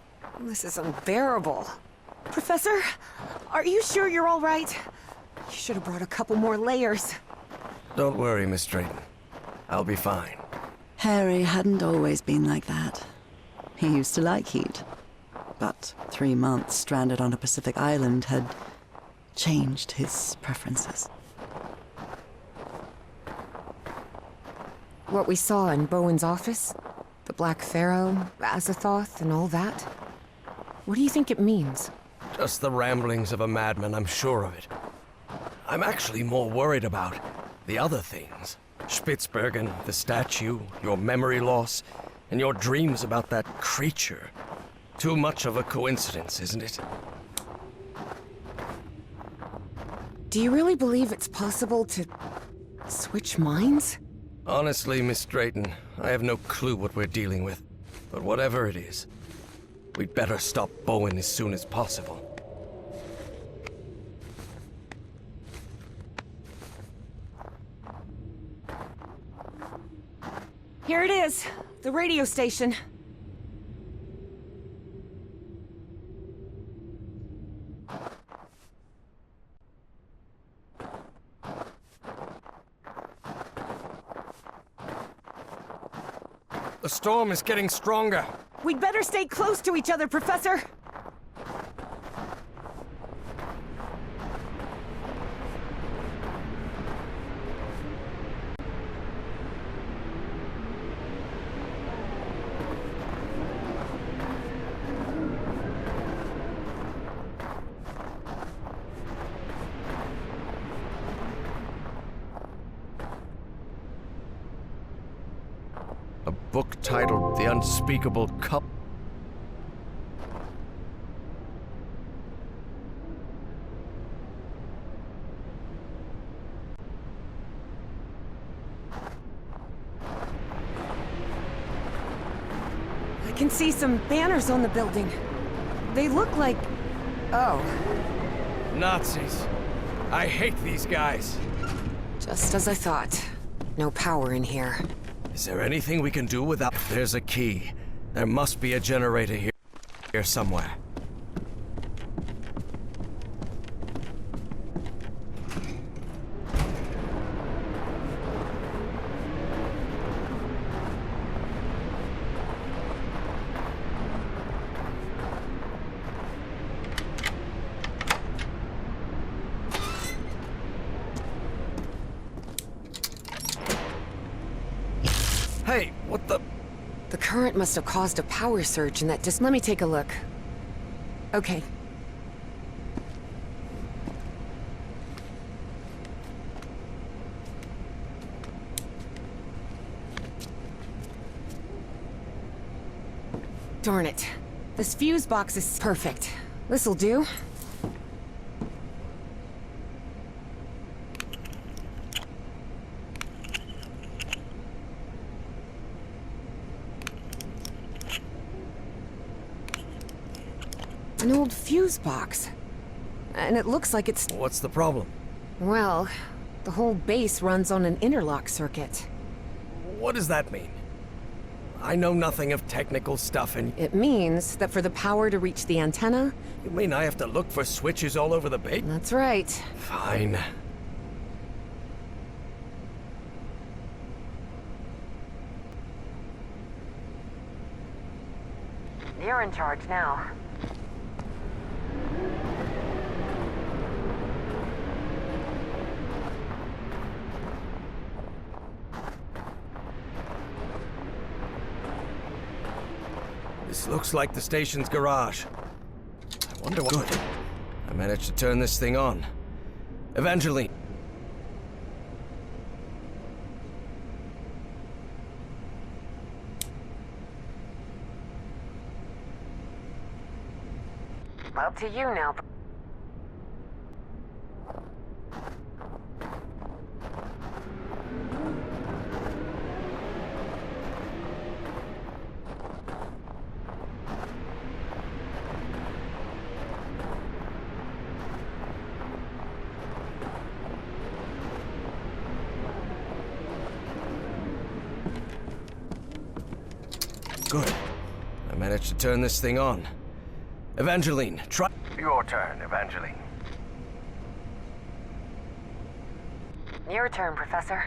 is unbearable. Professor, are you sure you're all right? You should have brought a couple more layers. Don't worry, Miss Drayton. I'll be fine. Harry hadn't always been like that. He used to like heat. But 3 months stranded on a Pacific island had changed his preferences. What we saw in Bowen's office? The Black Pharaoh, Azathoth, and all that? What do you think it means? Just the ramblings of a madman, I'm sure of it. I'm actually more worried about the other things. Spitsbergen, the statue, your memory loss, and your dreams about that creature. Too much of a coincidence, isn't it? Do you really believe it's possible to switch minds? Honestly, Miss Drayton, I have no clue what we're dealing with. But whatever it is, we'd better stop Bowen as soon as possible. Here it is, the radio station. The storm is getting stronger. We'd better stay close to each other, Professor. A book titled The Unspeakable Cup. can see some banners on the building. They look like... Oh. Nazis. I hate these guys. Just as I thought. No power in here. Is there anything we can do without... If there's a key, there must be a generator here somewhere. Hey, what the... The current must have caused a power surge in that let me take a look. Okay. Darn it. This fuse box is perfect. This'll do. An old fuse box. And it looks like it's... What's the problem? Well, the whole base runs on an interlock circuit. What does that mean? I know nothing of technical stuff and... It means that for the power to reach the antenna... You mean I have to look for switches all over the base? That's right. Fine. You're in charge now. This looks like the station's garage. I wonder what... Good. I managed to turn this thing on. Evangeline. Up to you now. Good. I managed to turn this thing on. Evangeline, try... Your turn, Evangeline. Your turn, Professor.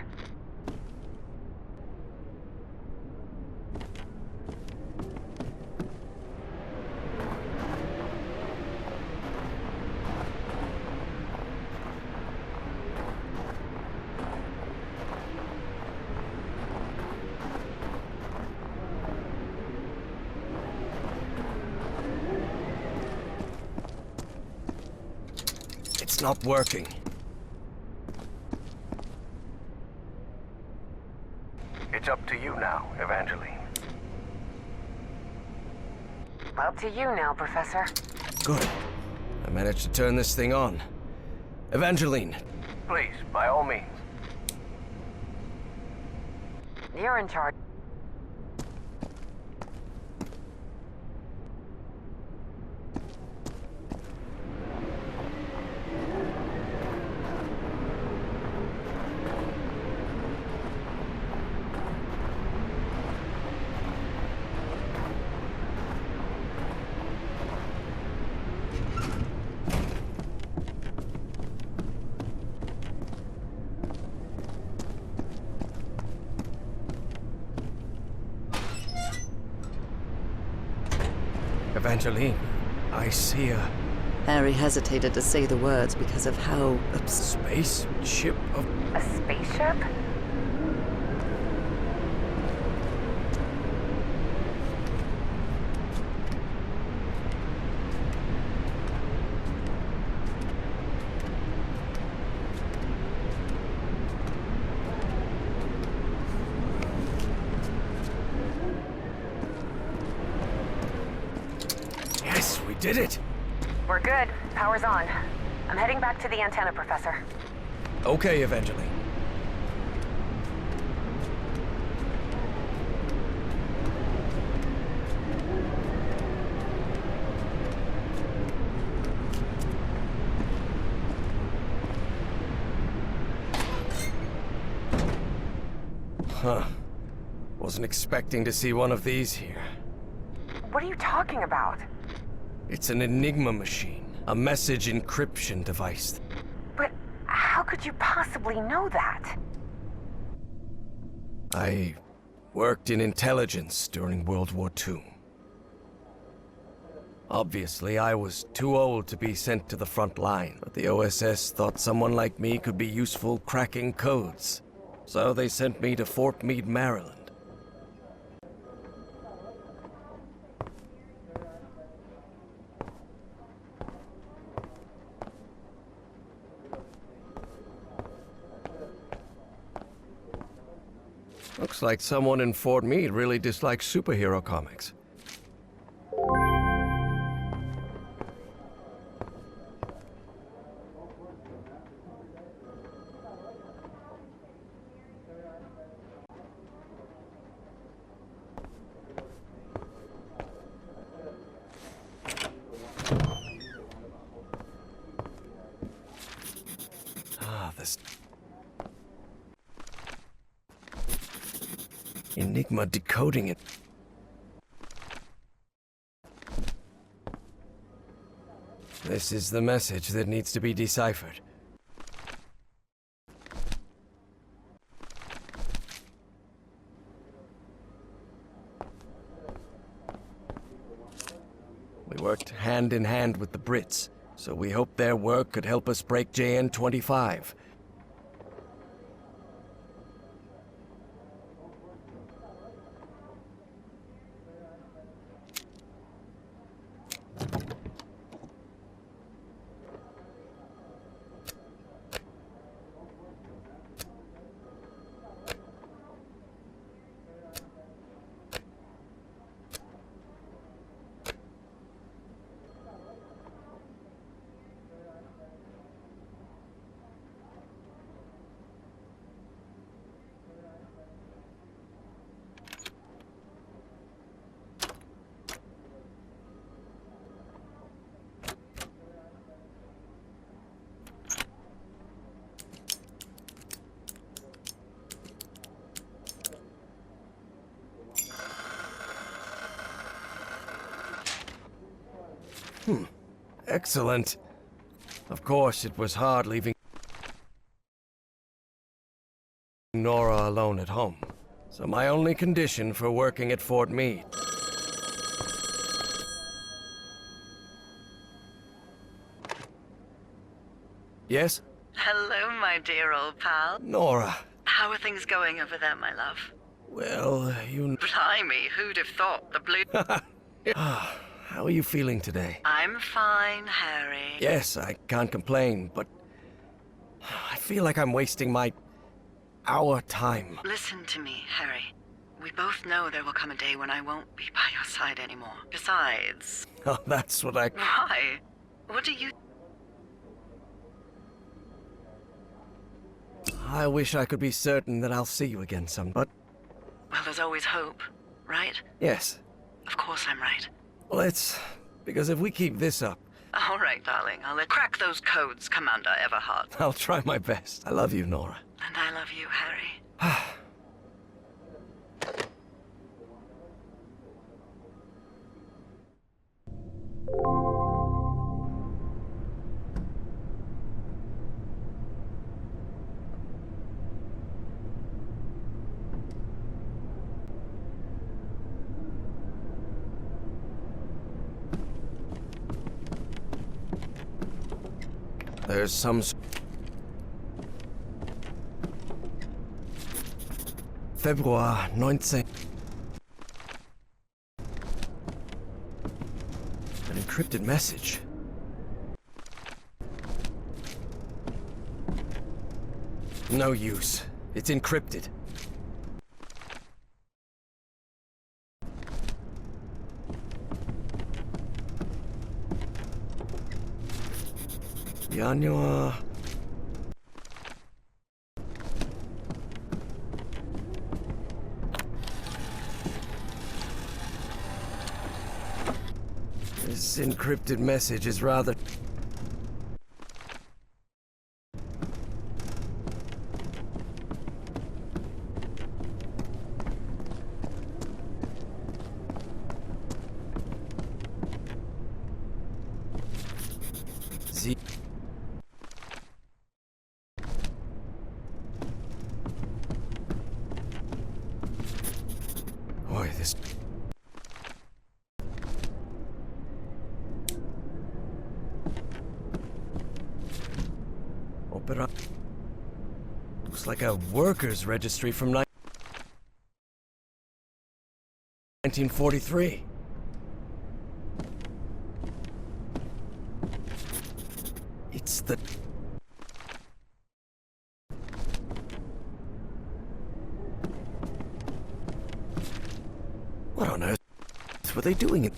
It's not working. It's up to you now, Evangeline. Up to you now, Professor. Good. I managed to turn this thing on. Evangeline. Please, by all means. You're in charge. Evangeline, I see her. Harry hesitated to say the words because of how... Spaceship of... A spaceship? Yes, we did it! We're good. Power's on. I'm heading back to the antenna, Professor. Okay, Evangeline. Huh. Wasn't expecting to see one of these here. What are you talking about? It's an Enigma machine, a message encryption device. But how could you possibly know that? I worked in intelligence during World War II. Obviously, I was too old to be sent to the front line, but the OSS thought someone like me could be useful cracking codes. So they sent me to Fort Meade, Maryland. Looks like someone in Fort Meade really dislikes superhero comics. This Enigma decoding it. This is the message that needs to be deciphered. We worked hand in hand with the Brits, so we hoped their work could help us break JN-25. Excellent. Of course, it was hard leaving Nora alone at home. So my only condition for working at Fort Meade. Yes? Hello, my dear old pal. Nora. How are things going over there, my love? Well, Blimey, who'd have thought the blue... How are you feeling today? I'm fine, Harry. Yes, I can't complain, but I feel like I'm wasting our time. Listen to me, Harry. We both know there will come a day when I won't be by your side anymore. Besides... Oh, that's what I... Why? What do you... I wish I could be certain that I'll see you again but... Well, there's always hope, right? Yes. Of course I'm right. Well, because if we keep this up... All right, darling. I'll crack those codes, Commander Everhart. I'll try my best. I love you, Nora. And I love you, Harry. There's some... February 19... An encrypted message. No use. It's encrypted. January... This encrypted message is rather... See. Boy, this. Open up. Looks like a workers' registry from 1943. It's the... What on earth were they doing it?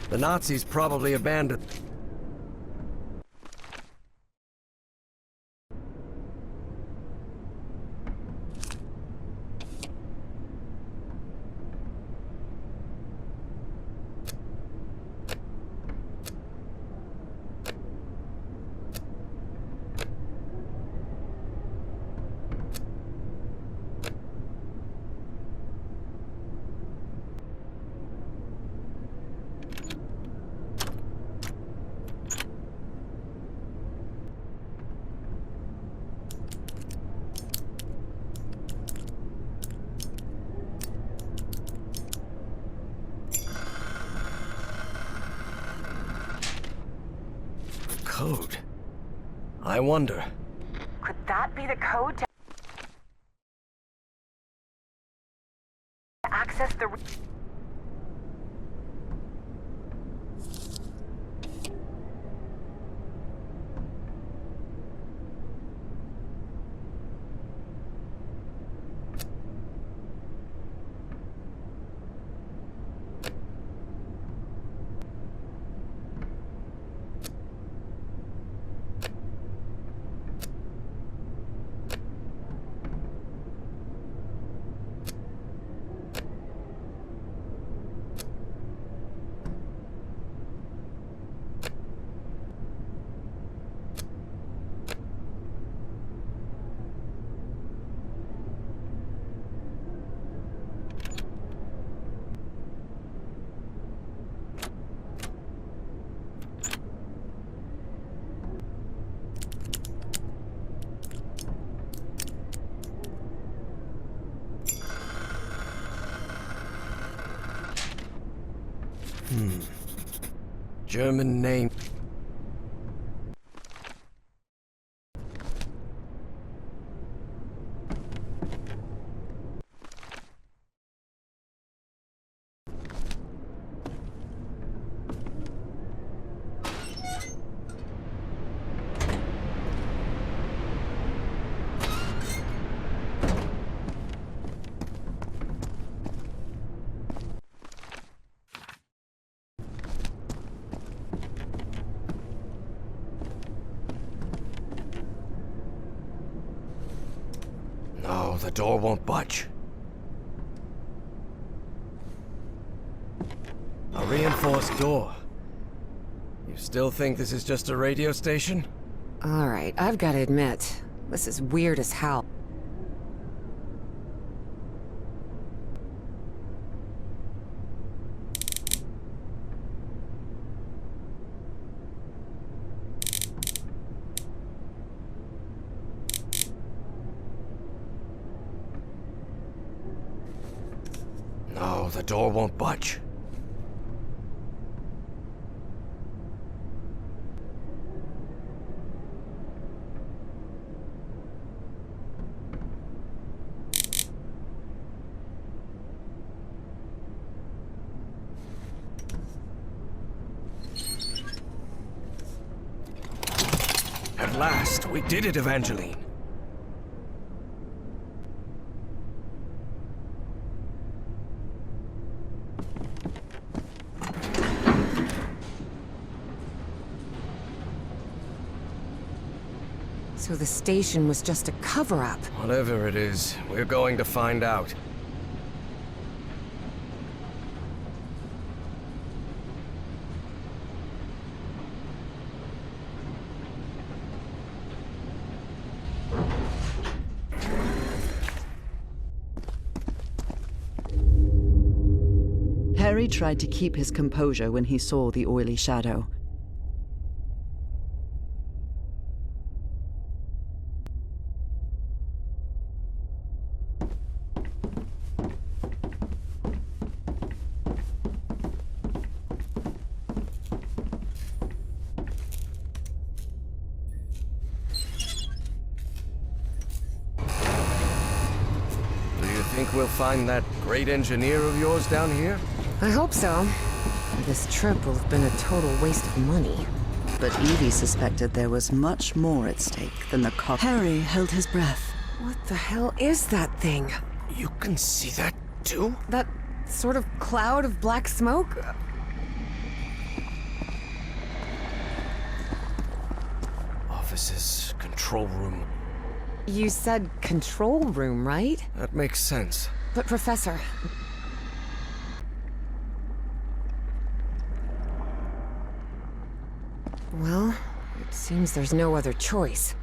The Nazis probably abandoned. Code. I wonder. Could that be the code to access the... German name. No, the door won't budge. A reinforced door. You still think this is just a radio station? All right, I've got to admit, this is weird as hell. The door won't budge. At last, we did it, Evangeline. So the station was just a cover-up. Whatever it is, we're going to find out. Harry tried to keep his composure when he saw the oily shadow. Do you think we'll find that great engineer of yours down here? I hope so. This trip will have been a total waste of money. But Evie suspected there was much more at stake than the cost. Harry held his breath. What the hell is that thing? You can see that too? That sort of cloud of black smoke? Offices, control room. You said control room, right? That makes sense. But Professor... Well, it seems there's no other choice.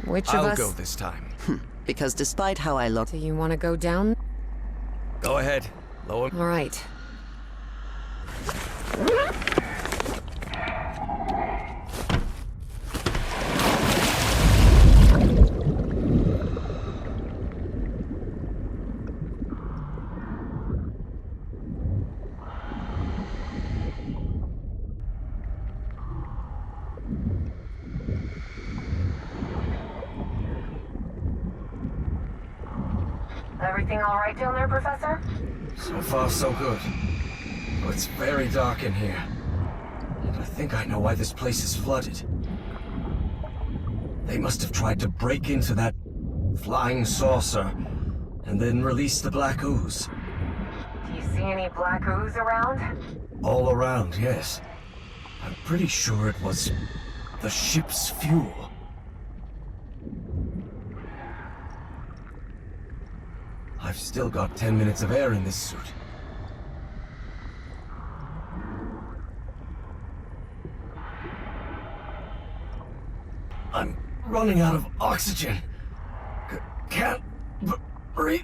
Which of us... I'll go this time. Because despite how I look... Do you want to go down? Go ahead. Lower. All right. Everything all right down there, Professor? So far, so good. Oh, it's very dark in here. And I think I know why this place is flooded. They must have tried to break into that flying saucer and then release the black ooze. Do you see any black ooze around? All around, yes. I'm pretty sure it was the ship's fuel. I've still got 10 minutes of air in this suit. I'm running out of oxygen. Can't breathe.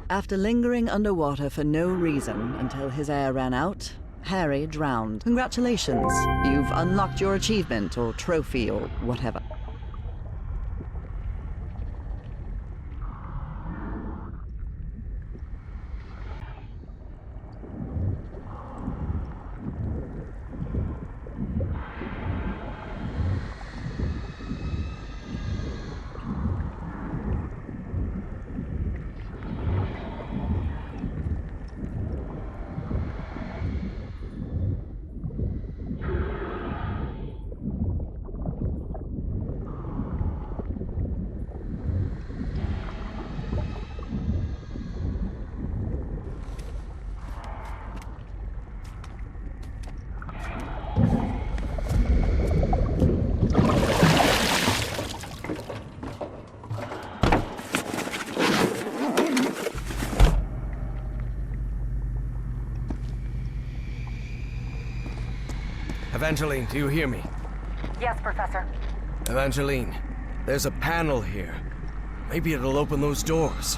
After lingering underwater for no reason until his air ran out, Harry drowned. Congratulations. You've unlocked your achievement or trophy or whatever. Evangeline, do you hear me? Yes, Professor. Evangeline, there's a panel here. Maybe it'll open those doors.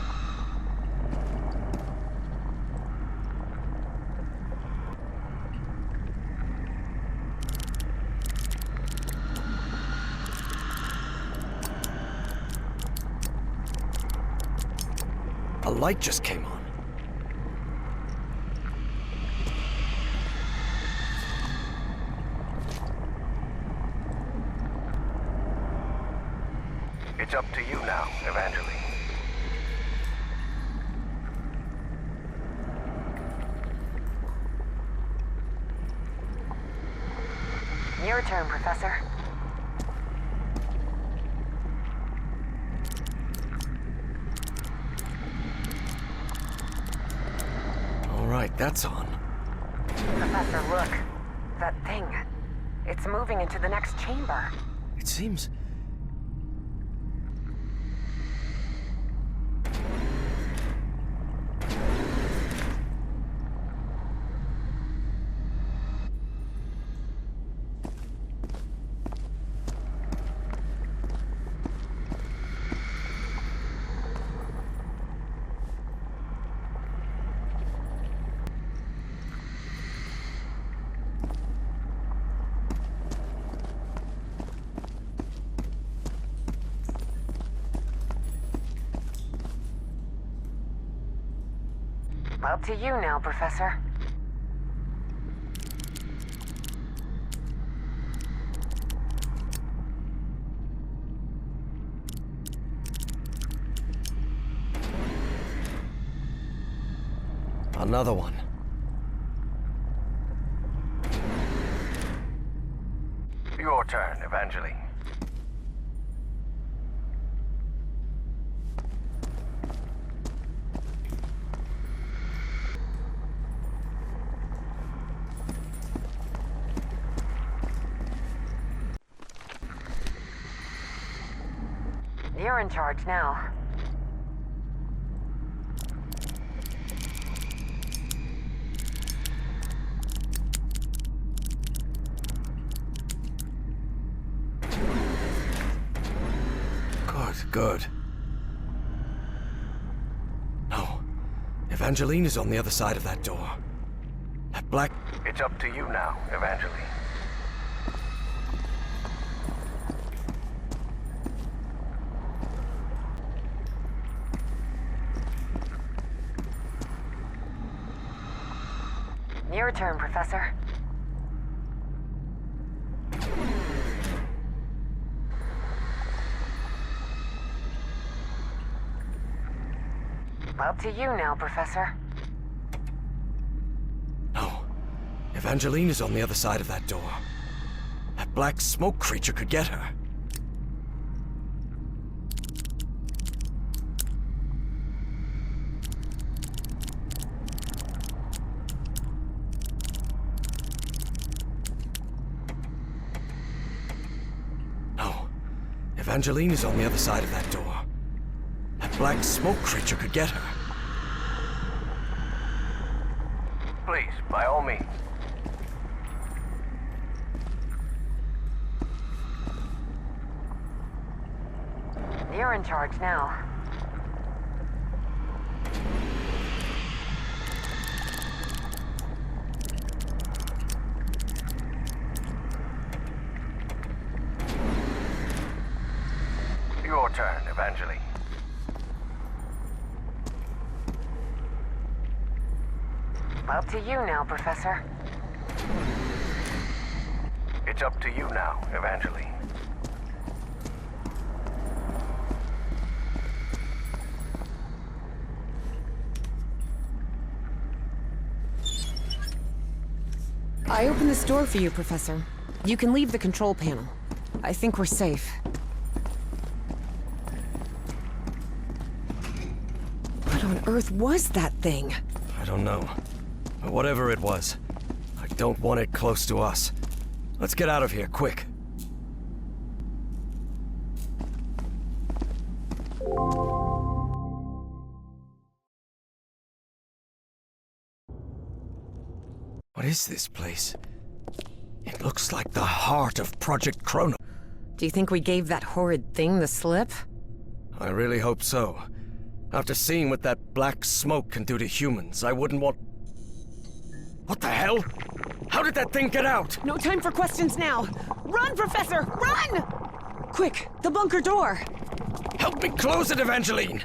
A light just came on. It's up to you now, Evangeline. Your turn, Professor. All right, that's on. Professor, look. That thing. It's moving into the next chamber. It seems... Up to you now, Professor. Another one. Your turn, Evangeline. You're in charge now. Good. No. Evangeline is on the other side of that door. That black... It's up to you now, Evangeline. Your turn, Professor. Up to you now, Professor. No. Evangeline is on the other side of that door. That black smoke creature could get her. No. Evangeline is on the other side of that door. That black smoke creature could get her. Please, by all means. You're in charge now. Your turn, Evangeline. Up to you now, Professor. It's up to you now, Evangeline. I opened this door for you, Professor. You can leave the control panel. I think we're safe. What on earth was that thing? I don't know. But whatever it was, I don't want it close to us. Let's get out of here, quick. What is this place? It looks like the heart of Project Chrono. Do you think we gave that horrid thing the slip? I really hope so. After seeing what that black smoke can do to humans, I wouldn't want... What the hell? How did that thing get out? No time for questions now! Run, Professor! Run! Quick, the bunker door! Help me close it, Evangeline!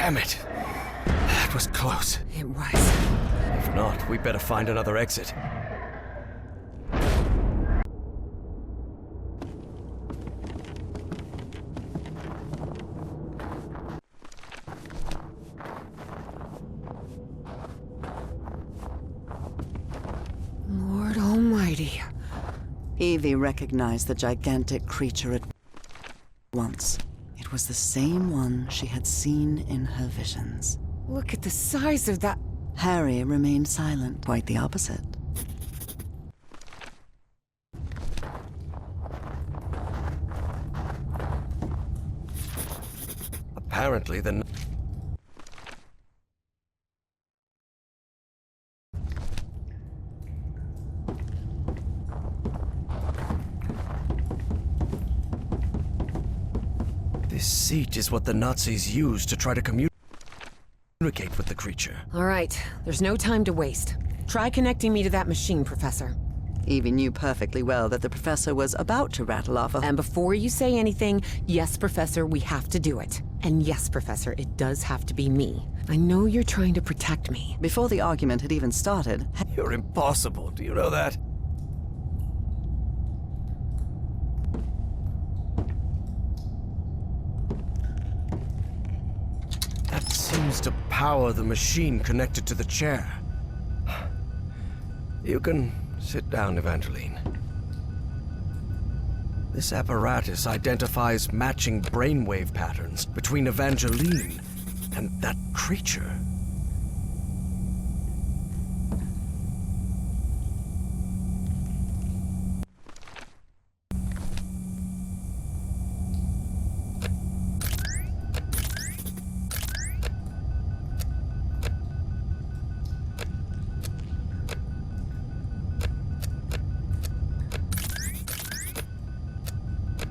Damn it! That was close. It was. If not, we better find another exit. Lord Almighty. Evie recognized the gigantic creature at once. It was the same one she had seen in her visions. Look at the size of that. Harry remained silent, quite the opposite. Apparently, the this seat is what the Nazis used to try to communicate with the creature. All right, there's no time to waste. Try connecting me to that machine, Professor. Evie knew perfectly well that the professor was about to rattle off a... And before you say anything, yes, Professor, we have to do it. And yes, Professor, it does have to be me. I know you're trying to protect me. Before the argument had even started... You're impossible, do you know that? That seems to power the machine connected to the chair. You can sit down, Evangeline. This apparatus identifies matching brainwave patterns between Evangeline and that creature.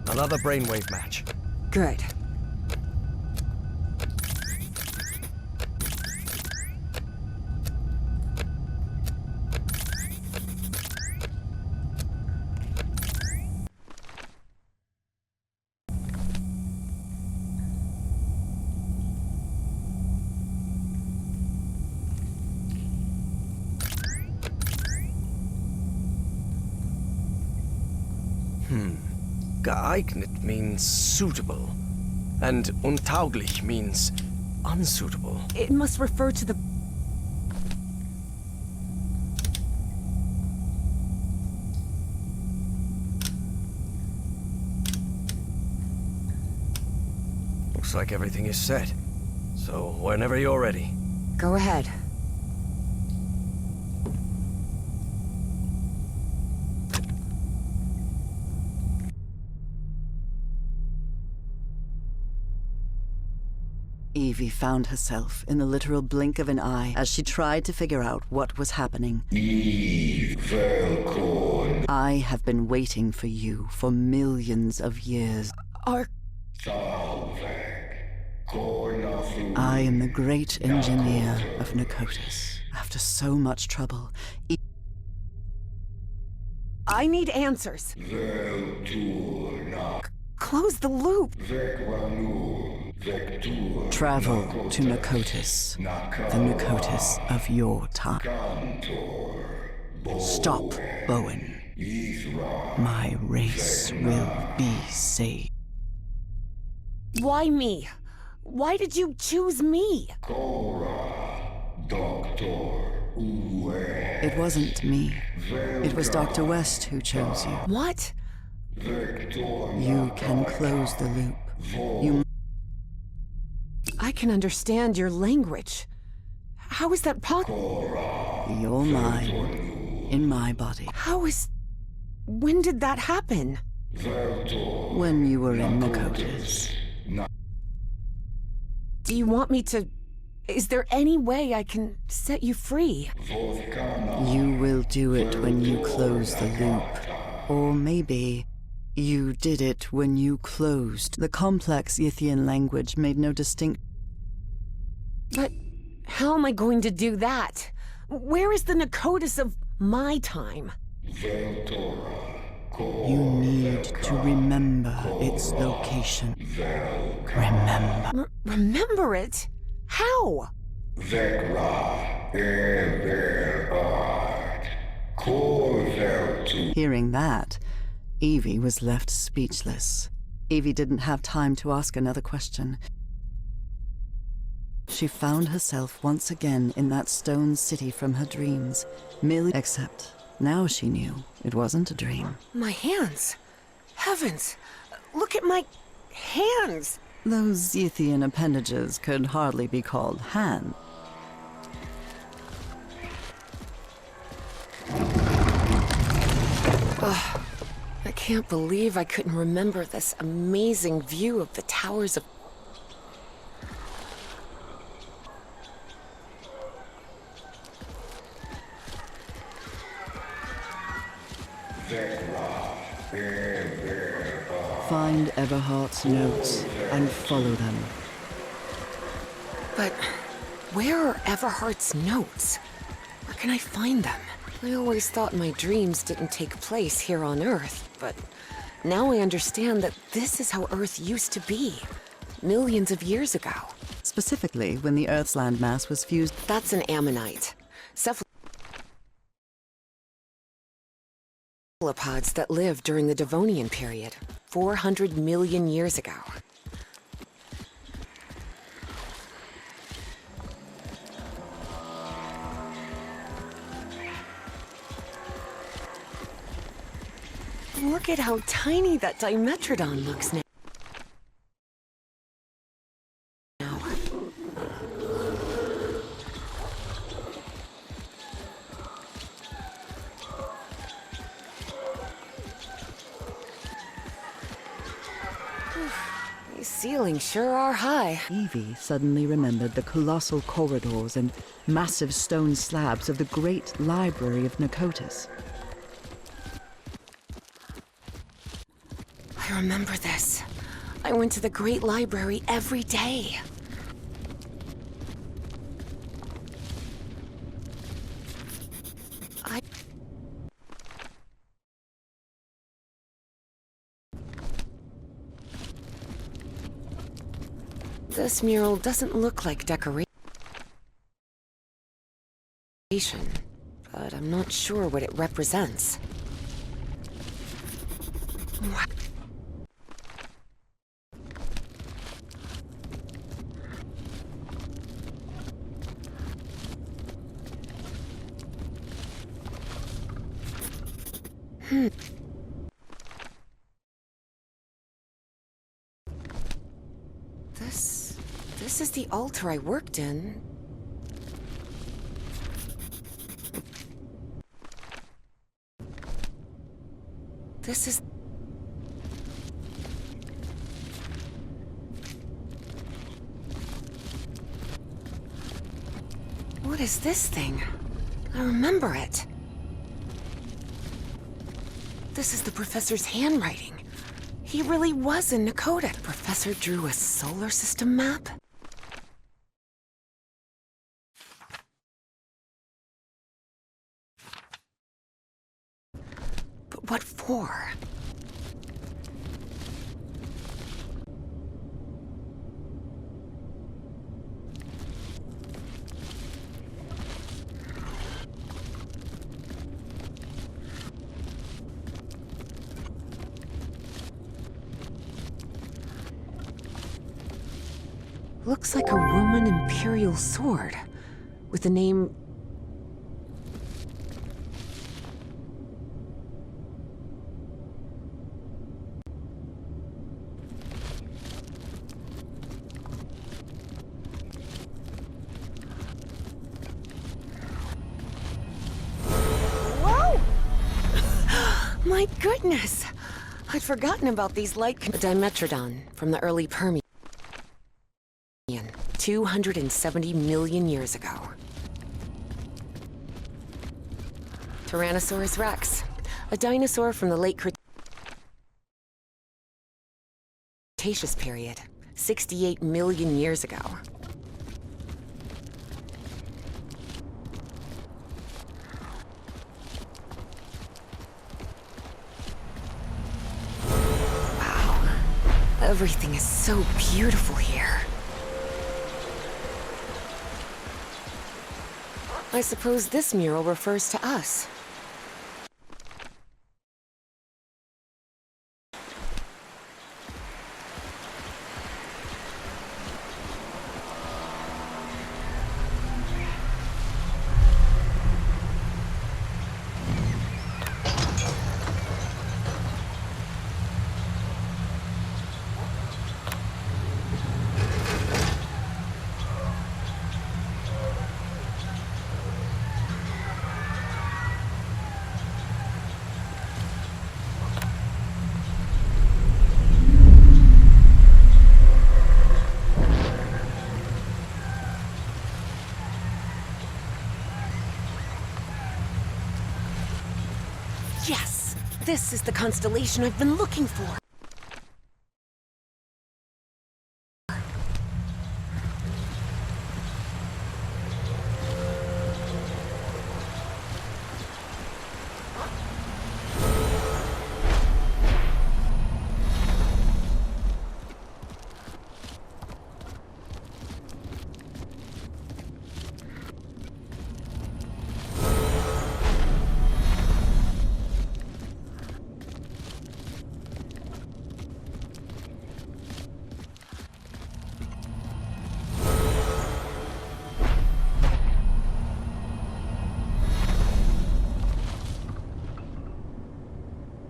Another brainwave match. Good. Geeignet means suitable, and untauglich means unsuitable. It must refer to the... Looks like everything is set. So, whenever you're ready. Go ahead. Evie found herself in the literal blink of an eye as she tried to figure out what was happening. Velh-Kan. I have been waiting for you for millions of years. Our... I am the great engineer of Pnakotic. After so much trouble, I need answers. Close the loop. Travel to Pnakotic, the Pnakotic of your time. Stop, Bowen. My race will be saved. Why me? Why did you choose me? It wasn't me. It was Dr. West who chose you. What? You can close the loop. You... I can understand your language. How is that possible? Your mind in my body. How is... When did that happen? When you were in Pnakotic. Do you want me to... Is there any way I can set you free? You will do it when you close the loop. Or maybe you did it when you closed. The complex Yithian language made no distinct... But how am I going to do that? Where is the Pnakotic of my time? You need to remember its location. Remember. Remember it? How? Zekra, Ever Art, Corvel to. Hearing that, Evie was left speechless. Evie didn't have time to ask another question. She found herself once again in that stone city from her dreams. Except now she knew it wasn't a dream. My hands. Heavens. Look at my hands. Those Yithian appendages could hardly be called hands. Ugh. I can't believe I couldn't remember this amazing view of the towers of... Find Everhart's notes and follow them. But where are Everhart's notes? Where can I find them? I always thought my dreams didn't take place here on Earth, but now I understand that this is how Earth used to be, millions of years ago. Specifically, when the Earth's landmass was fused. That's an ammonite. Cephalopods that lived during the Devonian period, 400 million years ago. Look at how tiny that Dimetrodon looks now. These ceilings sure are high. Evie suddenly remembered the colossal corridors and massive stone slabs of the great library of Pnakotic. I remember this. I went to the Great Library every day. This mural doesn't look like decoration, but I'm not sure what it represents. What? This is the altar I worked in. This is... What is this thing? I remember it. This is the professor's handwriting. He really was in Pnakotic. The professor drew a solar system map? But what for? Looks like a Roman imperial sword, with the name... Whoa! My goodness! I'd forgotten about these light... Dimetrodon from the early Permian. 270 million years ago. Tyrannosaurus rex, a dinosaur from the late Cretaceous period, 68 million years ago. Wow, everything is so beautiful here. I suppose this mural refers to us. Yes! This is the constellation I've been looking for.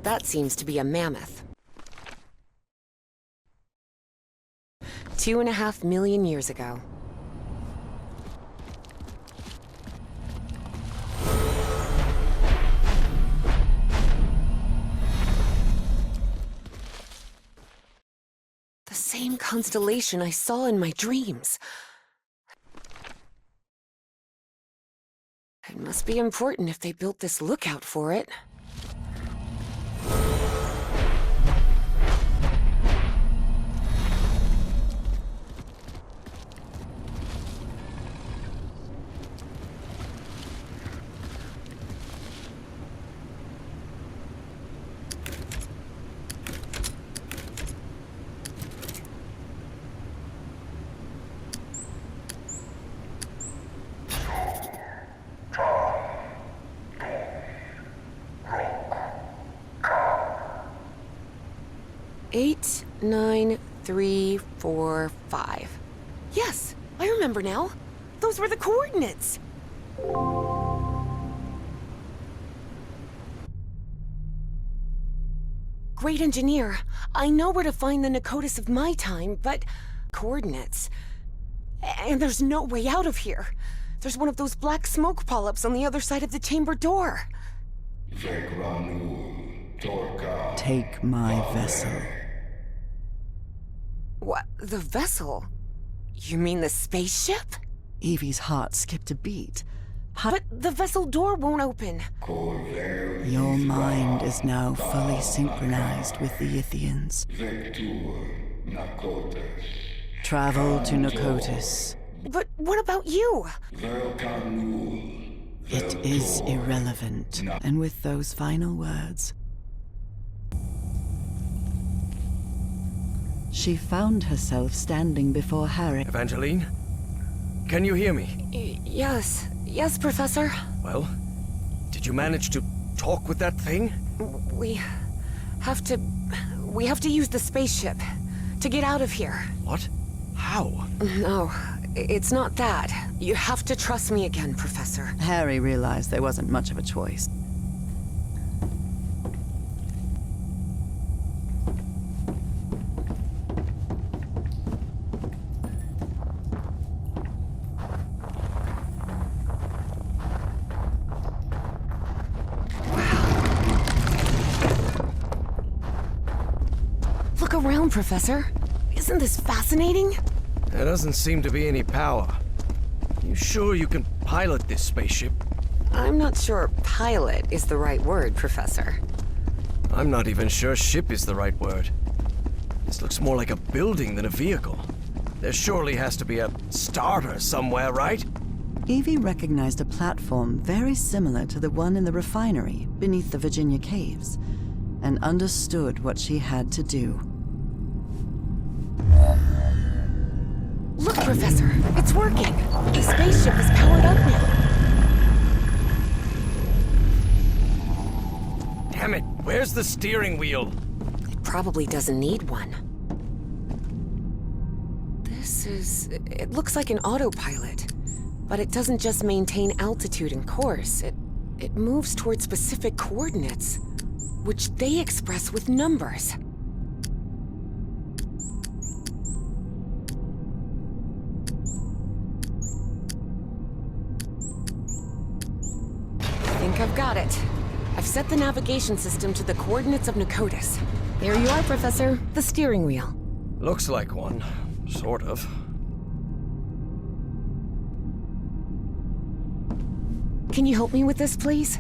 That seems to be a mammoth. 2.5 million years ago. The same constellation I saw in my dreams. It must be important if they built this lookout for it. Eight, 9, 3, 4, 5. Yes, I remember now. Those were the coordinates. Great engineer. I know where to find the Pnakotic of my time, but coordinates. And there's no way out of here. There's one of those black smoke polyps on the other side of the chamber door. Take my vessel. What? The vessel? You mean the spaceship? Evie's heart skipped a beat. But the vessel door won't open. Your mind is now fully synchronized with the Ythians. Travel to Pnakotic. But what about you? It is irrelevant. And with those final words, she found herself standing before Harry. Evangeline? Can you hear me? Yes. Yes, Professor. Well, did you manage to talk with that thing? We have to use the spaceship to get out of here. What? How? No, it's not that. You have to trust me again, Professor. Harry realized there wasn't much of a choice. Look around, Professor. Isn't this fascinating? There doesn't seem to be any power. You sure you can pilot this spaceship? I'm not sure pilot is the right word, Professor. I'm not even sure ship is the right word. This looks more like a building than a vehicle. There surely has to be a starter somewhere, right? Evie recognized a platform very similar to the one in the refinery beneath the Virginia caves, and understood what she had to do. Look, Professor, it's working. The spaceship is powered up now. Where's the steering wheel? It probably doesn't need one. It looks like an autopilot, but it doesn't just maintain altitude and course. It moves toward specific coordinates, which they express with numbers. I think I've got it. I've set the navigation system to the coordinates of Pnakotic. There you are, Professor. The steering wheel. Looks like one. Sort of. Can you help me with this, please?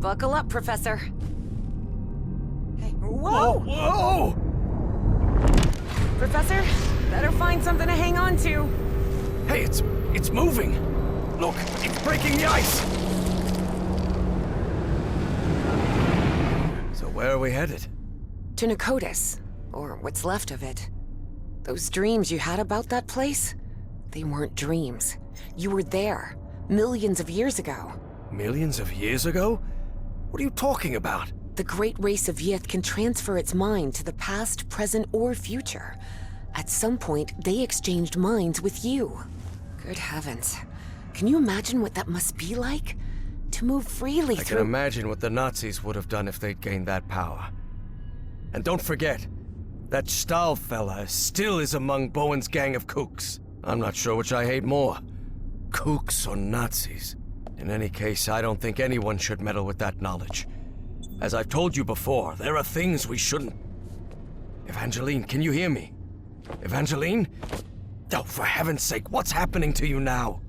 Buckle up, Professor. Hey, whoa! Whoa! Professor, better find something to hang on to. Hey, it's moving! Look, it's breaking the ice! So where are we headed? To Pnakotic, or what's left of it. Those dreams you had about that place? They weren't dreams. You were there, millions of years ago. Millions of years ago? What are you talking about? The great race of Yith can transfer its mind to the past, present, or future. At some point, they exchanged minds with you. Good heavens. Can you imagine what that must be like? To move freely I through— can imagine what the Nazis would have done if they'd gained that power. And don't forget, that Stahl fella still is among Bowen's gang of kooks. I'm not sure which I hate more, kooks or Nazis. In any case, I don't think anyone should meddle with that knowledge. As I've told you before, there are things we shouldn't... Evangeline, can you hear me? Evangeline? Oh, for heaven's sake, what's happening to you now?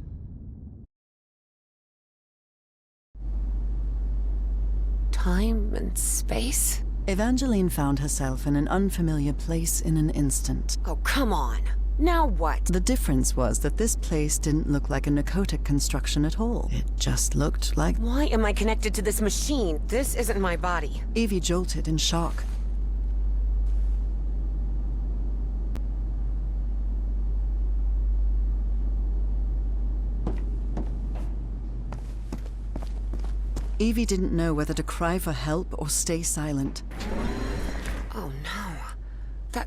time and space? Evangeline found herself in an unfamiliar place in an instant. Oh, come on. Now what? The difference was that this place didn't look like a Pnakotic construction at all. It just looked like... Why am I connected to this machine? This isn't my body. Evie jolted in shock. Evie didn't know whether to cry for help or stay silent. Oh no.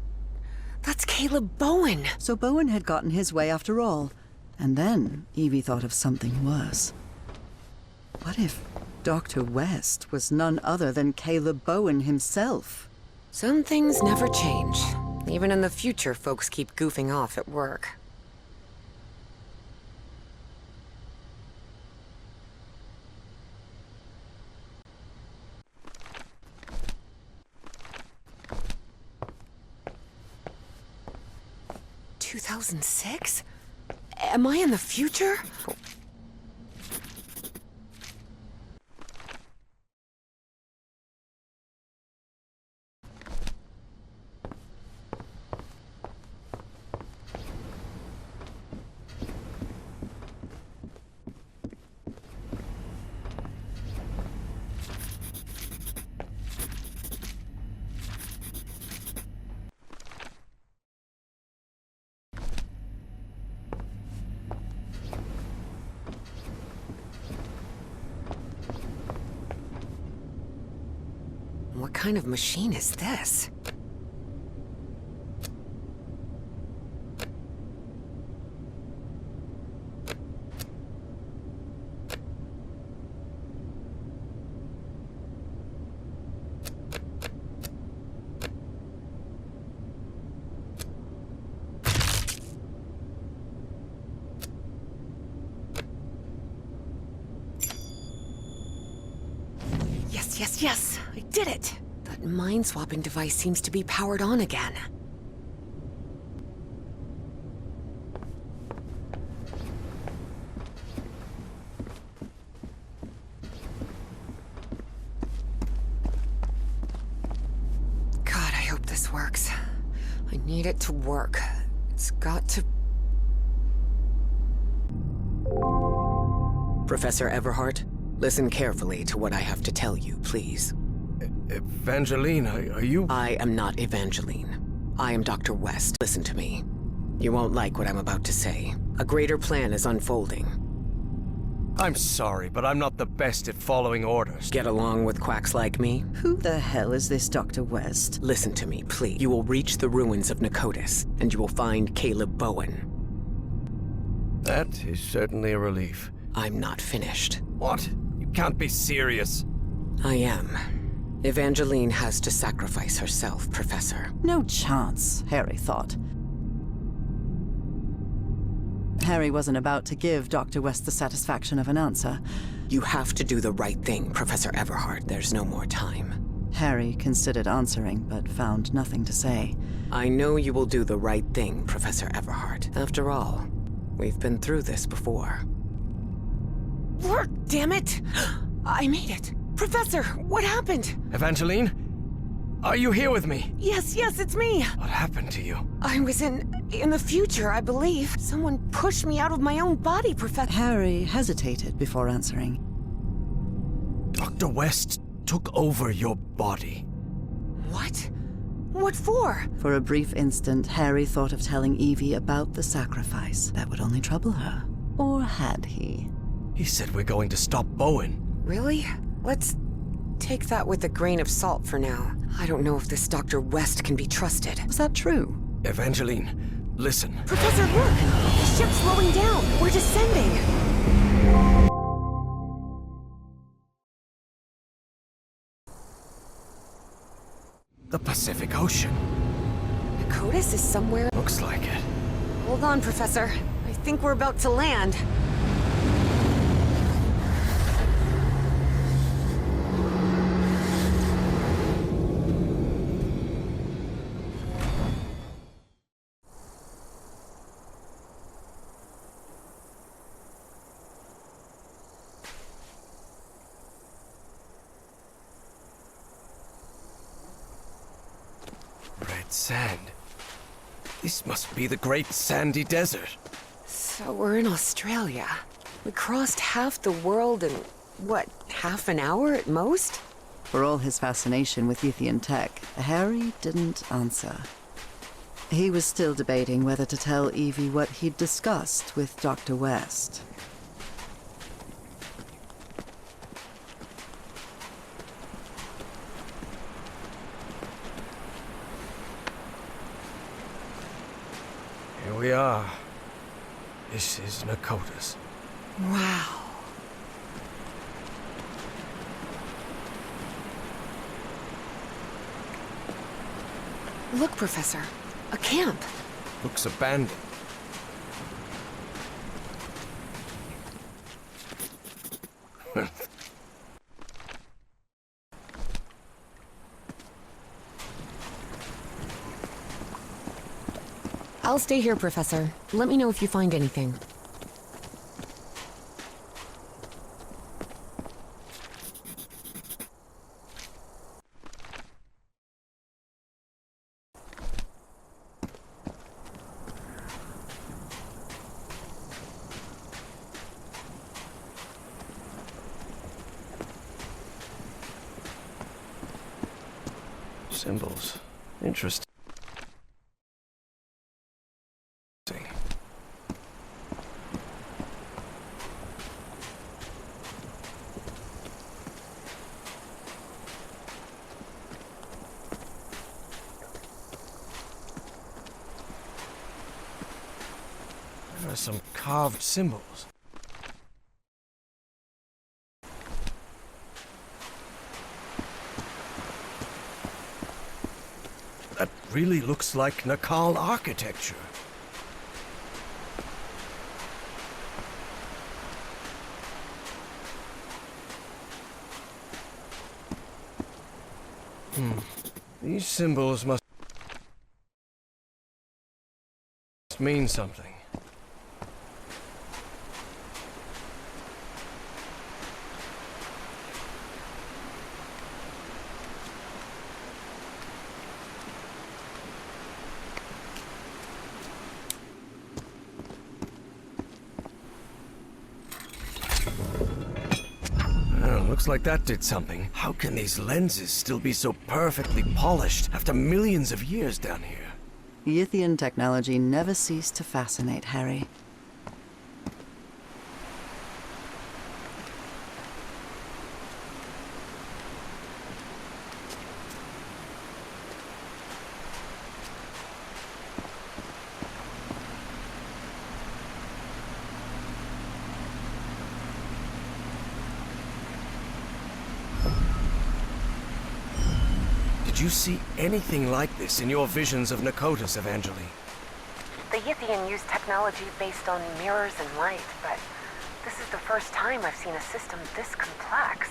That's Caleb Bowen! So Bowen had gotten his way after all. And then Evie thought of something worse. What if Dr. West was none other than Caleb Bowen himself? Some things never change. Even in the future, folks keep goofing off at work. ...2006? Am I in the future? What kind of machine is this? Yes! I did it! That mind-swapping device seems to be powered on again. God, I hope this works. I need it to work. It's got to... Professor Everhart? Listen carefully to what I have to tell you, please. Evangeline, are you... I am not Evangeline. I am Dr. West. Listen to me. You won't like what I'm about to say. A greater plan is unfolding. I'm sorry, but I'm not the best at following orders. Get along with quacks like me? Who the hell is this Dr. West? Listen to me, please. You will reach the ruins of Pnakotic, and you will find Caleb Bowen. That is certainly a relief. I'm not finished. What? You can't be serious. I am. Evangeline has to sacrifice herself, Professor. No chance, Harry thought. Harry wasn't about to give Dr. West the satisfaction of an answer. You have to do the right thing, Professor Everhard. There's no more time. Harry considered answering, but found nothing to say. I know you will do the right thing, Professor Everhard. After all, we've been through this before. Work, damn it! I made it. Professor, what happened? Evangeline? Are you here with me? Yes, it's me. What happened to you? I was in the future, I believe. Someone pushed me out of my own body, Professor. Harry hesitated before answering. Dr. West took over your body. What? What for? For a brief instant, Harry thought of telling Evie about the sacrifice. That would only trouble her. Or had he? He said we're going to stop Bowen. Really? Let's take that with a grain of salt for now. I don't know if this Dr. West can be trusted. Was that true? Evangeline, listen. Professor, look! The ship's slowing down! We're descending! The Pacific Ocean. Pnakotic is somewhere... Looks like it. Hold on, Professor. I think we're about to land. Red sand. This must be the Great Sandy Desert. So we're in Australia. We crossed half the world in, what, half an hour at most? For all his fascination with Ythian tech, Harry didn't answer. He was still debating whether to tell Evie what he'd discussed with Dr. West. Here we are. This is Pnakotic. Wow. Look, Professor. A camp. Looks abandoned. I'll stay here, Professor. Let me know if you find anything. Symbols. Interesting. There are some carved symbols. That really looks like Nakal architecture. These symbols must mean something. Looks like that did something. How can these lenses still be so perfectly polished after millions of years down here? Yithian technology never ceased to fascinate Harry. Did you see anything like this in your visions of Pnakotic, Evangeline? The Yithian use technology based on mirrors and light, but this is the first time I've seen a system this complex.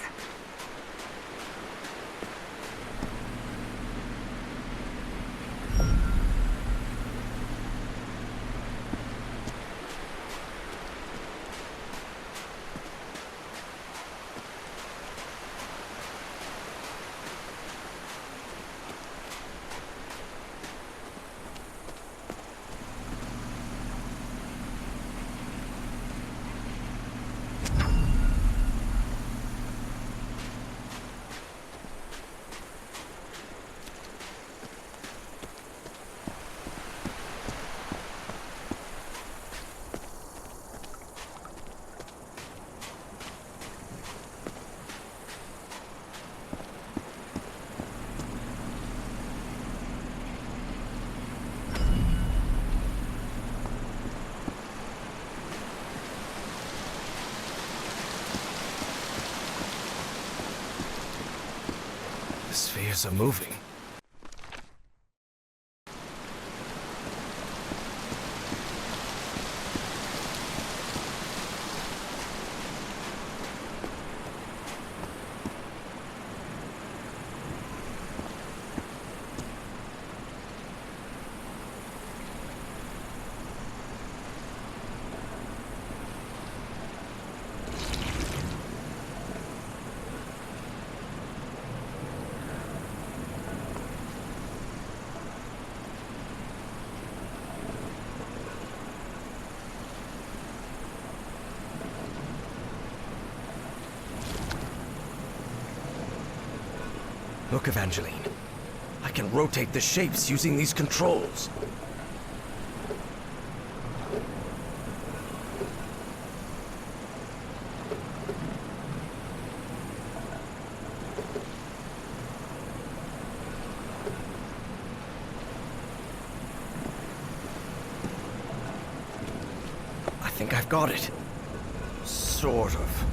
The spheres are moving. Look, Evangeline. I can rotate the shapes using these controls. I think I've got it. Sort of.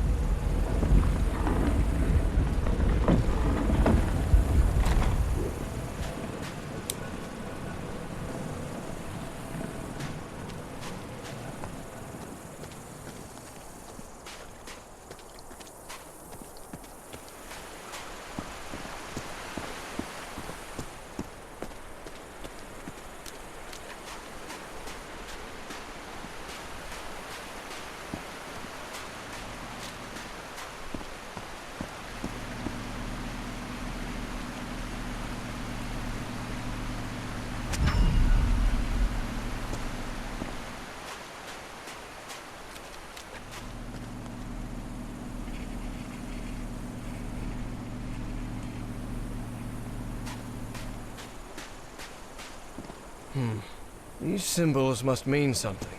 These symbols must mean something.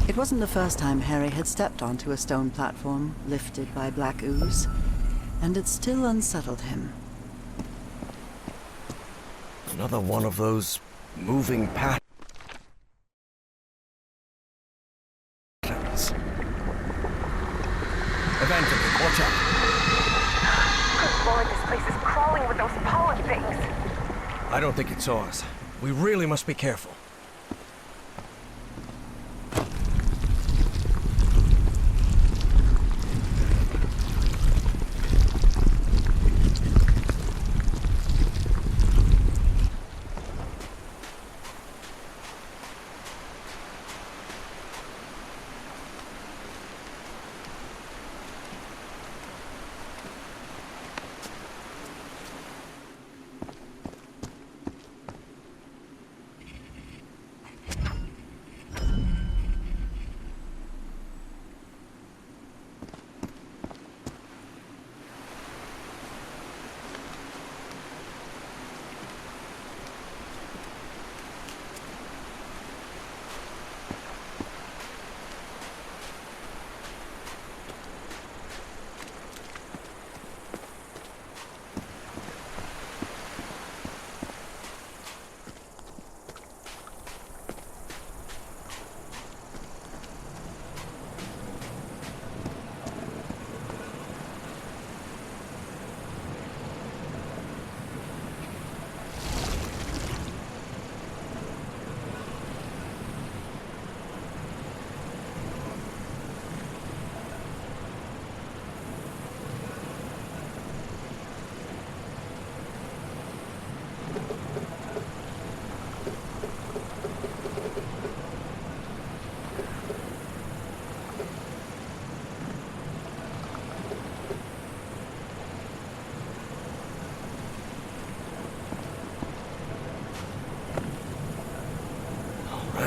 It wasn't the first time Harry had stepped onto a stone platform lifted by black ooze, and it still unsettled him. Another one of those moving patterns. Evangeline, watch out. Good lord, this place is crawling with those pollen things. I don't think it saw us. We really must be careful.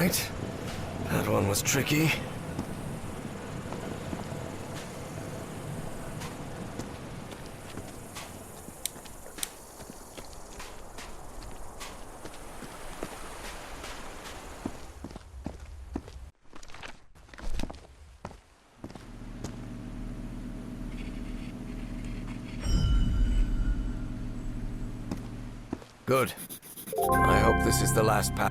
right. That one was tricky. Good. I hope this is the last path.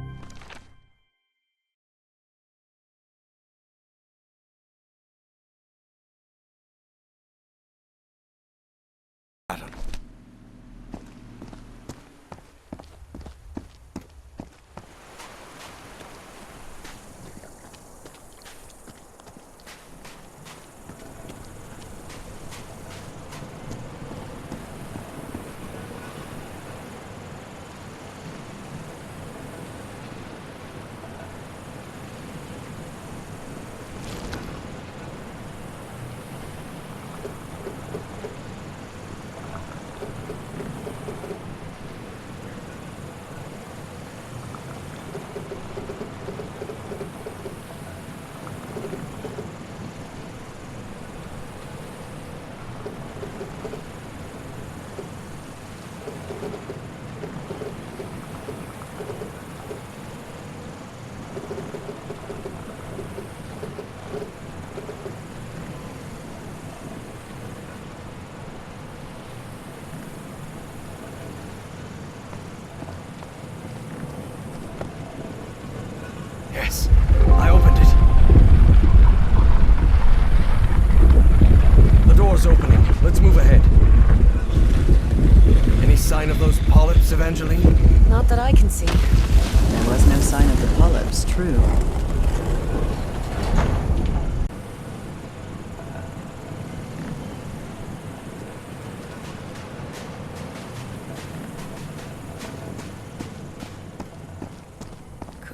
Yes, I opened it. The door's opening. Let's move ahead. Any sign of those polyps, Evangeline? Not that I can see. There was no sign of the polyps, true.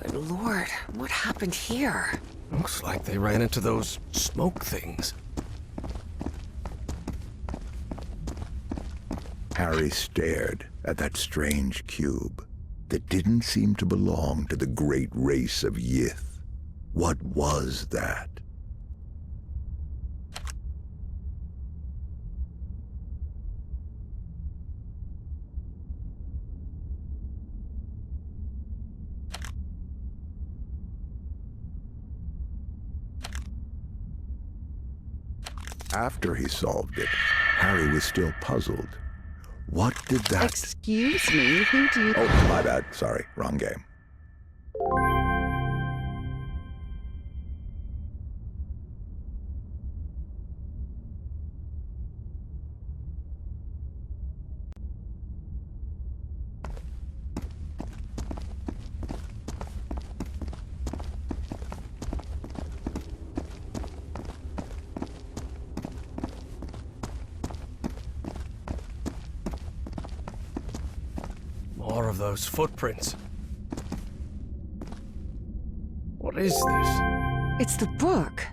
Good lord, what happened here? Looks like they ran into those smoke things. Harry stared at that strange cube that didn't seem to belong to the great race of Yith. What was that? After he solved it, Harry was still puzzled. What did that... Excuse me, who do you... Oh, my bad. Sorry, wrong game. More of those footprints. What is this? It's the book.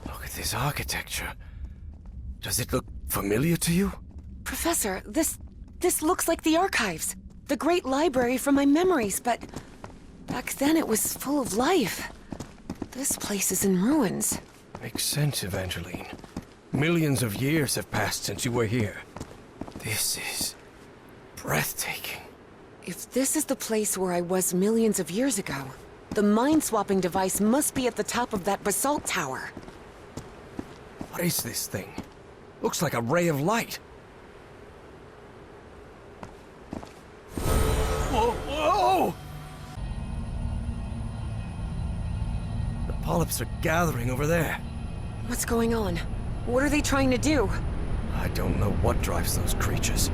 Look at this architecture. Does it look familiar to you? Professor, this looks like the archives. The great library from my memories, but back then it was full of life. This place is in ruins. Makes sense, Evangeline. Millions of years have passed since you were here. This is breathtaking. If this is the place where I was millions of years ago, the mind-swapping device must be at the top of that basalt tower. What is this thing? Looks like a ray of light. Whoa, whoa! The polyps are gathering over there. What's going on? What are they trying to do? I don't know what drives those creatures.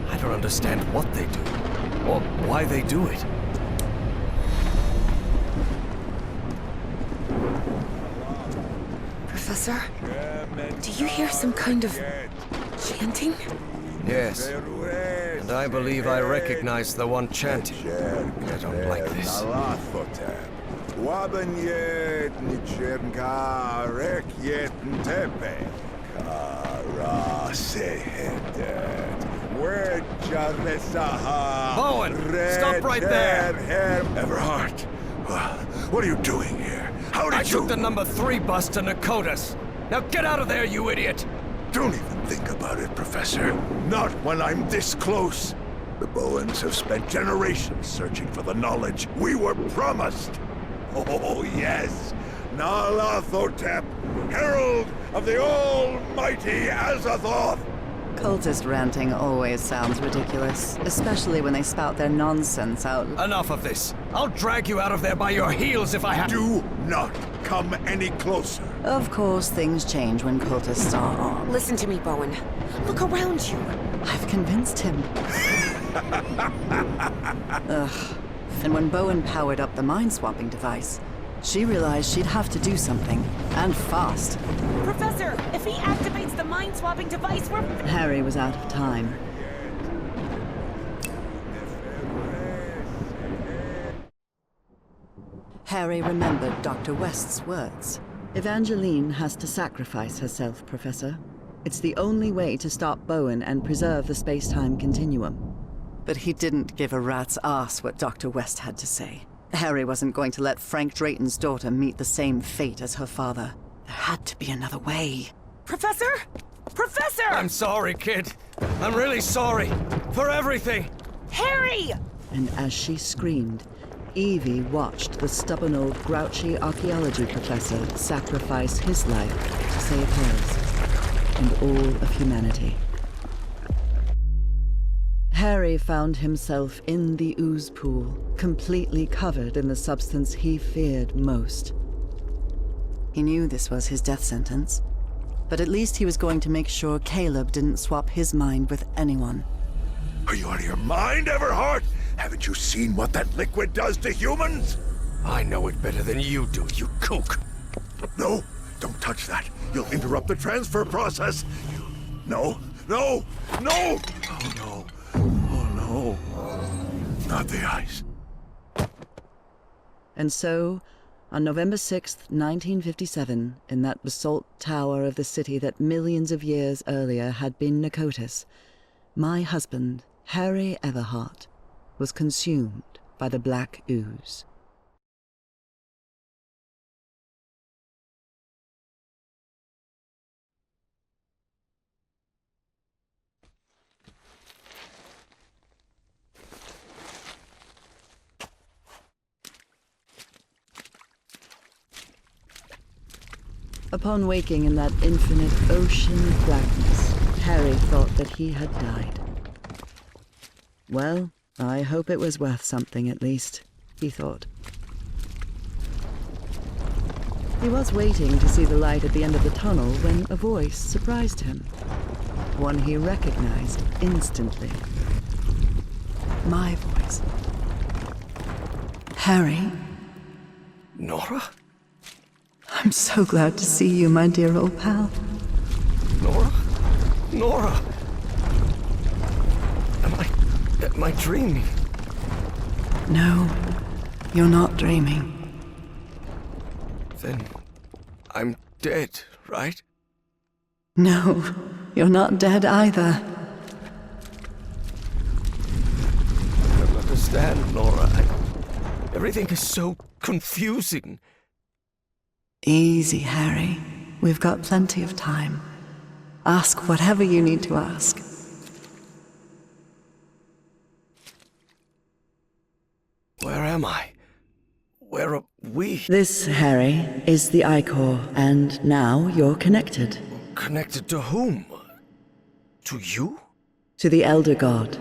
I don't understand what they do, or why they do it. Professor, do you hear some kind of chanting? Yes, and And I believe I recognize the one chanting. I don't like this. Bowen, stop right there! Everhart, what are you doing here? How did I took the number 3 bus to Nakotas. Now get out of there, you idiot! Don't even think about it, Professor. Not when I'm this close. The Bowens have spent generations searching for the knowledge we were promised. Oh, yes. Nyarlathotep, herald of the almighty Azathoth. Cultist ranting always sounds ridiculous, especially when they spout their nonsense out. Enough of this. I'll drag you out of there by your heels if I have to. Do not come any closer. Of course, things change when cultists are on. Listen to me, Bowen. Look around you. I've convinced him. Ugh. And when Bowen powered up the mind-swapping device, she realized she'd have to do something, and fast. Professor, if he activates the mind-swapping device, we're... Harry was out of time. Harry remembered Dr. West's words. Evangeline has to sacrifice herself, Professor. It's the only way to stop Bowen and preserve the space-time continuum. But he didn't give a rat's ass what Dr. West had to say. Harry wasn't going to let Frank Drayton's daughter meet the same fate as her father. There had to be another way. Professor? Professor! I'm sorry, kid. I'm really sorry. For everything. Harry! And as she screamed, Evie watched the stubborn old grouchy archaeology professor sacrifice his life to save hers, and all of humanity. Harry found himself in the ooze pool, completely covered in the substance he feared most. He knew this was his death sentence, but at least he was going to make sure Caleb didn't swap his mind with anyone. Are you out of your mind, Everhart? Haven't you seen what that liquid does to humans? I know it better than you do, you kook. No, don't touch that. You'll interrupt the transfer process. No, no, no! Oh, no. Oh, no. Not the ice. And so, on November 6th, 1957, in that basalt tower of the city that millions of years earlier had been Nakotas, my husband, Harry Everhart, was consumed by the black ooze. Upon waking in that infinite ocean of blackness, Harry thought that he had died. Well, I hope it was worth something at least, he thought. He was waiting to see the light at the end of the tunnel when a voice surprised him. One he recognized instantly. My voice. Harry? Nora? I'm so glad to see you, my dear old pal. Nora? Nora! Am I dreaming? No, you're not dreaming. Then I'm dead, right? No, you're not dead either. I don't understand, Nora. Everything is so confusing. Easy, Harry. We've got plenty of time. Ask whatever you need to ask. Where am I? Where are we? This, Harry, is the Ichor, and now you're connected. Connected to whom? To you? To the Elder God.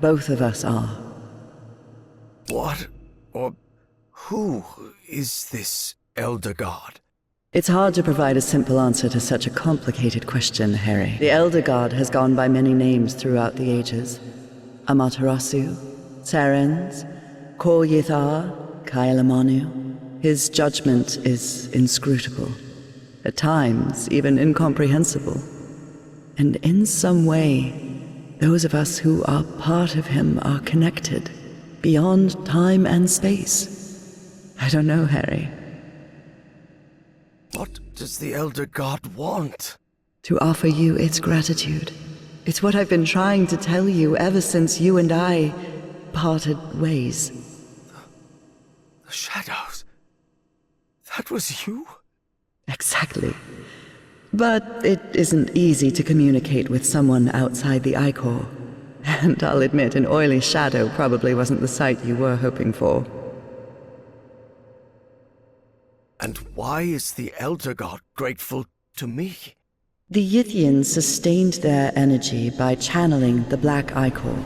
Both of us are. What? Or who is this Elder God? It's hard to provide a simple answer to such a complicated question, Harry. The Elder God has gone by many names throughout the ages. Amaterasu, Sarens, Kor Yithar, Kailamanu. His judgment is inscrutable, at times even incomprehensible. And in some way, Those of us who are part of him are connected, beyond time and space. I don't know, Harry. What does the Elder God want? To offer you its gratitude. It's what I've been trying to tell you ever since you and I parted ways. The shadows. That was you? Exactly. But it isn't easy to communicate with someone outside the Ichor. And I'll admit, an oily shadow probably wasn't the sight you were hoping for. And why is the Elder God grateful to me? The Yithians sustained their energy by channeling the Black Ichor.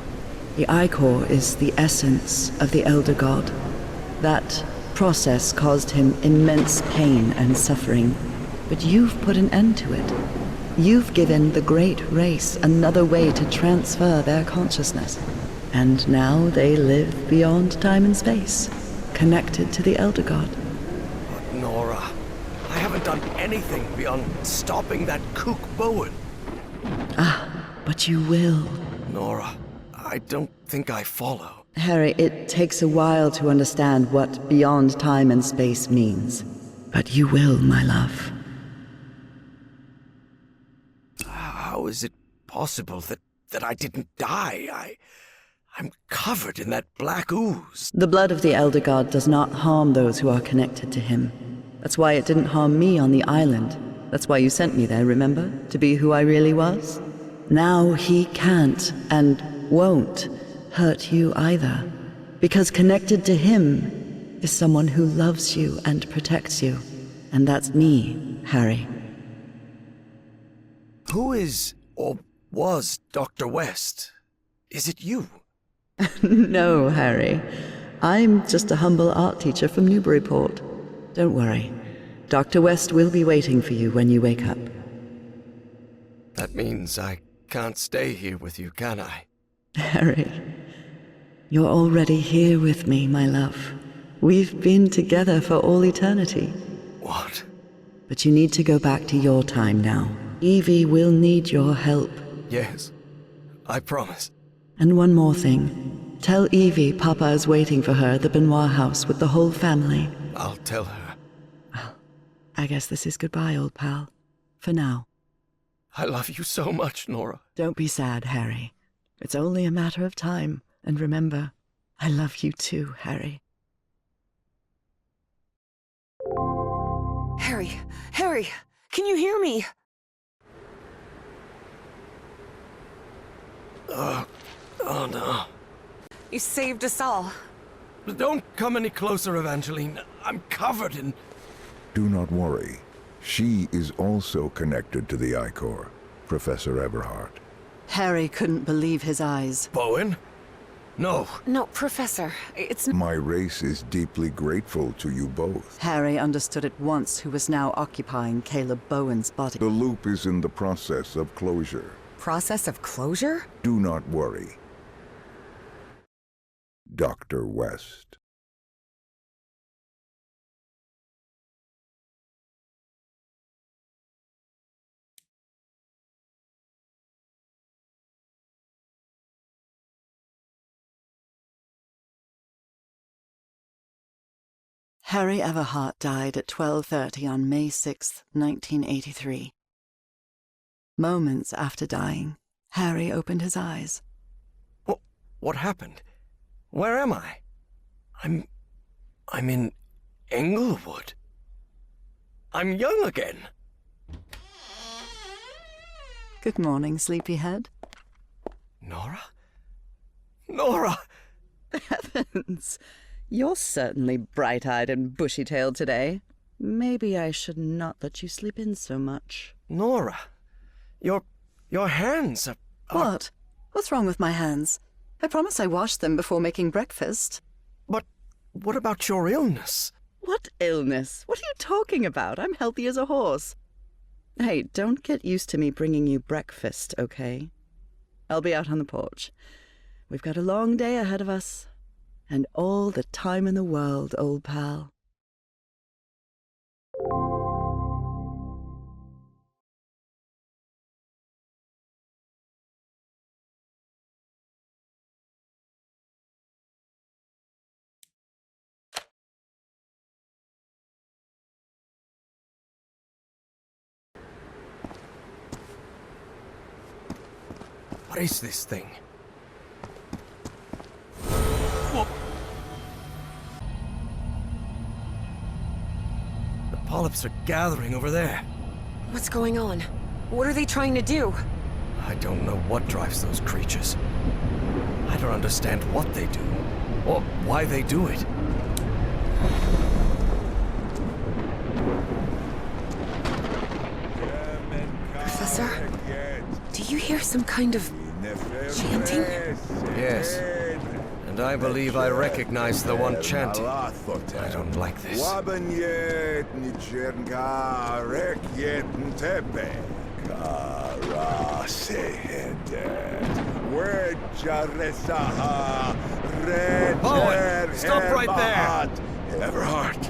The Ichor is the essence of the Elder God. That process caused him immense pain and suffering, but you've put an end to it. You've given the great race another way to transfer their consciousness. And now they live beyond time and space, connected to the Elder God. But Nora, I haven't done anything beyond stopping that kook Bowen. But you will. Nora, I don't think I follow. Harry, it takes a while to understand what beyond time and space means. But you will, my love. How is it possible that I didn't die? I'm covered in that black ooze. The blood of the Elder God does not harm those who are connected to him. That's why it didn't harm me on the island. That's why you sent me there, remember? To be who I really was? Now he can't, and won't, hurt you either. Because connected to him is someone who loves you and protects you. And that's me, Harry. Who is, or was, Dr. West? Is it you? No, Harry. I'm just a humble art teacher from Newburyport. Don't worry. Dr. West will be waiting for you when you wake up. That means I can't stay here with you, can I? Harry, you're already here with me, my love. We've been together for all eternity. What? But you need to go back to your time now. Evie will need your help. Yes, I promise. And one more thing. Tell Evie Papa is waiting for her at the Benoit house with the whole family. I'll tell her. Well, I guess this is goodbye, old pal. For now. I love you so much, Nora. Don't be sad, Harry. It's only a matter of time. And remember, I love you too, Harry. Harry, can you hear me? Oh no. You saved us all. Don't come any closer, Evangeline. I'm covered in... Do not worry. She is also connected to the Ichor, Professor Everhart. Harry couldn't believe his eyes. Bowen? No. No, Professor, it's... My race is deeply grateful to you both. Harry understood at once who was now occupying Caleb Bowen's body. The loop is in the process of closure. Process of closure? Do not worry. Dr. West. Harry Everhart died at 12:30 on May 6, 1983. Moments after dying, Harry opened his eyes. What happened? Where am I? I'm in Englewood. I'm young again. Good morning, sleepyhead. Nora? Nora! Heavens! You're certainly bright-eyed and bushy-tailed today. Maybe I should not let you sleep in so much. Nora, your hands are... What? What's wrong with my hands? I promise I washed them before making breakfast. But what about your illness? What illness? What are you talking about? I'm healthy as a horse. Hey, don't get used to me bringing you breakfast, okay? I'll be out on the porch. We've got a long day ahead of us. And all the time in the world, old pal. What is this thing? The polyps are gathering over there. What's going on? What are they trying to do? I don't know what drives those creatures. I don't understand what they do, or why they do it. Professor? Do you hear some kind of chanting? Yes. And I believe I recognize the one chanting. I don't like this. Bowen, stop right there! Everhart,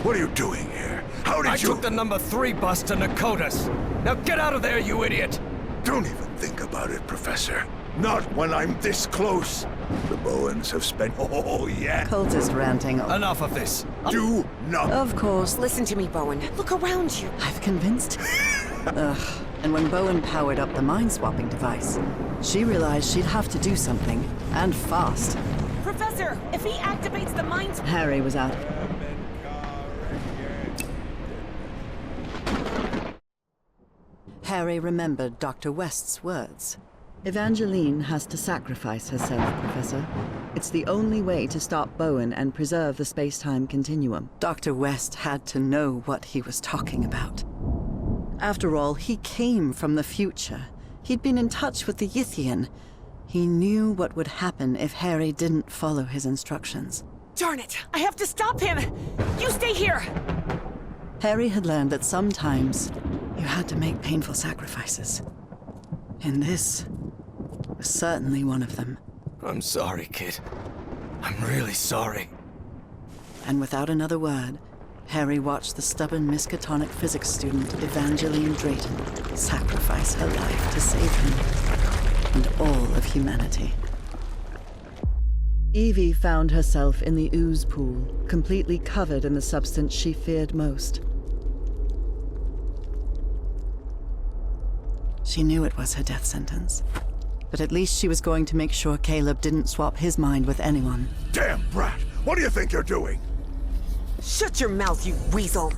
what are you doing here? How did I took the number 3 bus to Pnakotic. Now get out of there, you idiot! Don't even think about it, Professor. Not when I'm this close. The Bowens have spent... Oh, yeah. Cultist ranting. Enough of this. Do not... Of course. Listen to me, Bowen. Look around you. I've convinced. Ugh. And when Bowen powered up the mind-swapping device, she realized she'd have to do something, and fast. Professor, if he activates the mind... Harry was out. Harry remembered Dr. West's words. Evangeline has to sacrifice herself, Professor. It's the only way to stop Bowen and preserve the space-time continuum. Dr. West had to know what he was talking about. After all, he came from the future. He'd been in touch with the Yithian. He knew what would happen if Harry didn't follow his instructions. Darn it! I have to stop him! You stay here! Harry had learned that sometimes you had to make painful sacrifices. And this was certainly one of them. I'm sorry, kid. I'm really sorry. And without another word, Harry watched the stubborn Miskatonic physics student Evangeline Drayton sacrifice her life to save him and all of humanity. Evie found herself in the ooze pool, completely covered in the substance she feared most. She knew it was her death sentence, but at least she was going to make sure Caleb didn't swap his mind with anyone. Damn, Brat! What do you think you're doing? Shut your mouth, you weasel!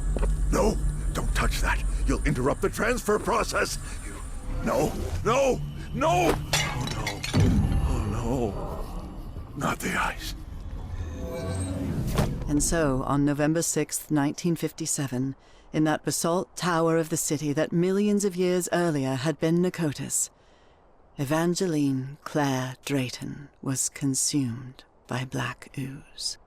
No, don't touch that. You'll interrupt the transfer process. You... No, no, no! Oh, no. Oh, no. Not the ice. And so, on November 6th, 1957, in that basalt tower of the city that millions of years earlier had been Pnakotic, Evangeline Claire Drayton was consumed by black ooze.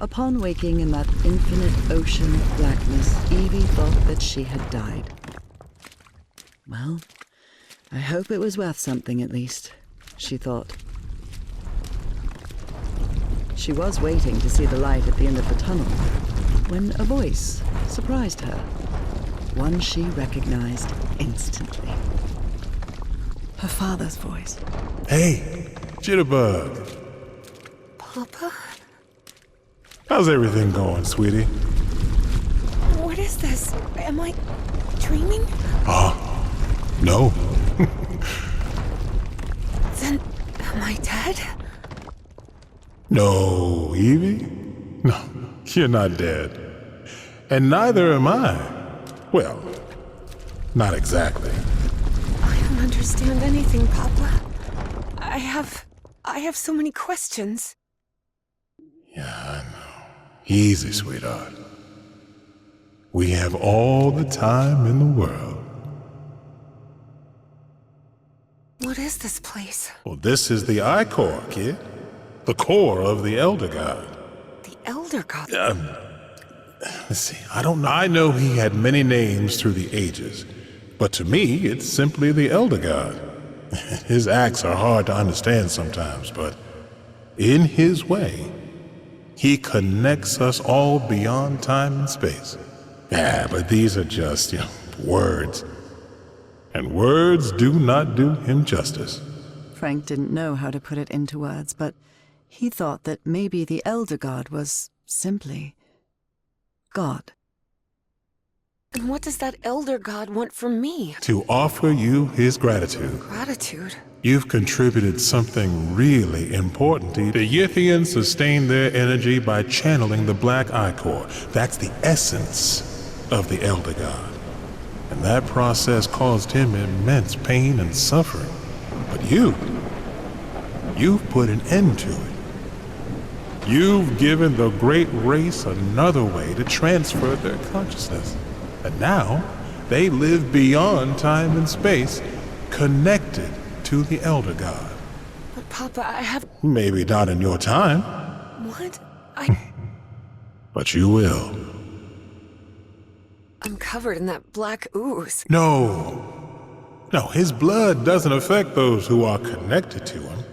Upon waking in that infinite ocean of blackness, Evie thought that she had died. Well, I hope it was worth something at least, she thought. She was waiting to see the light at the end of the tunnel, when a voice surprised her. One she recognized instantly. Her father's voice. Hey, Jitterbug. Papa? How's everything going, sweetie? What is this? Am I dreaming? No. Then, am I dead? No, Evie? No, you're not dead. And neither am I. Well, not exactly. I don't understand anything, Papa. I have so many questions. Yeah, I know. Easy, sweetheart. We have all the time in the world. What is this place? Well, this is the I-Core, kid. The core of the Elder God. The Elder God? Let's see, I don't know. I know he had many names through the ages, but to me, it's simply the Elder God. His acts are hard to understand sometimes, but in his way, he connects us all beyond time and space. Yeah, but these are just, words. And words do not do him justice. Frank didn't know how to put it into words, but he thought that maybe the Elder God was simply God. And what does that Elder God want from me? To offer you his gratitude. Gratitude? You've contributed something really important to you. The Yithians sustain their energy by channeling the Black Ichor. That's the essence of the Elder God. And that process caused him immense pain and suffering. But you've put an end to it. You've given the great race another way to transfer their consciousness. And now, they live beyond time and space, connected to the Elder God. But Papa, I have... Maybe not in your time. What? But you will. I'm covered in that black ooze. No, his blood doesn't affect those who are connected to him.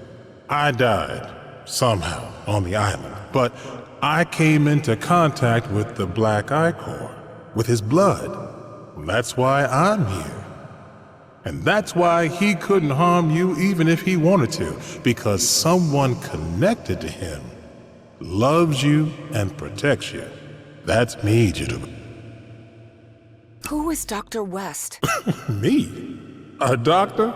I died, somehow, on the island, but I came into contact with the Black Ichor, with his blood. That's why I'm here. And that's why he couldn't harm you even if he wanted to, because someone connected to him loves you and protects you. That's me, Jitterbug. Who is Dr. West? Me? A doctor?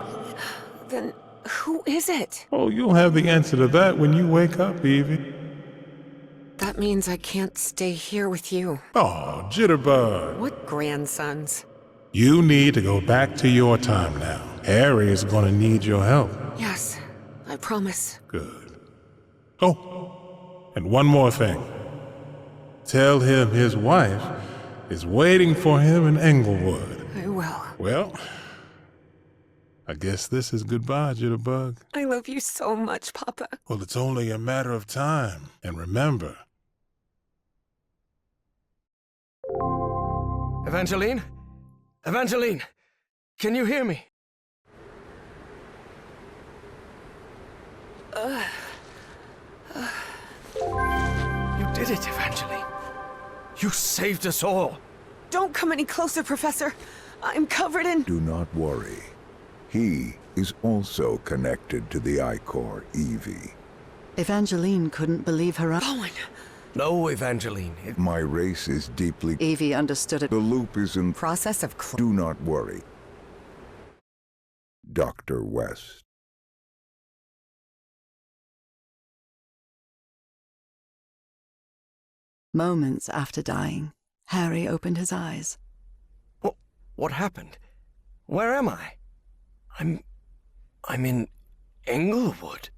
Then who is it? Oh, you'll have the answer to that when you wake up, Evie. That means I can't stay here with you. Oh, Jitterbug. What grandsons? You need to go back to your time now. Harry is gonna need your help. Yes, I promise. Good. Oh, and one more thing. Tell him his wife is waiting for him in Englewood. I will. Well, I guess this is goodbye, Jitterbug. I love you so much, Papa. Well, it's only a matter of time. And remember... Evangeline? Evangeline! Can you hear me? You did it, Evangeline. You saved us all. Don't come any closer, Professor. I'm covered in... Do not worry. He is also connected to the Ichor, Evie. Evangeline couldn't believe her eyes. Bowen! No, Evangeline. My race is deeply... Evie understood it. The loop is in... Process of... Do not worry. Dr. West. Moments after dying, Harry opened his eyes. What happened? Where am I? I'm in Englewood.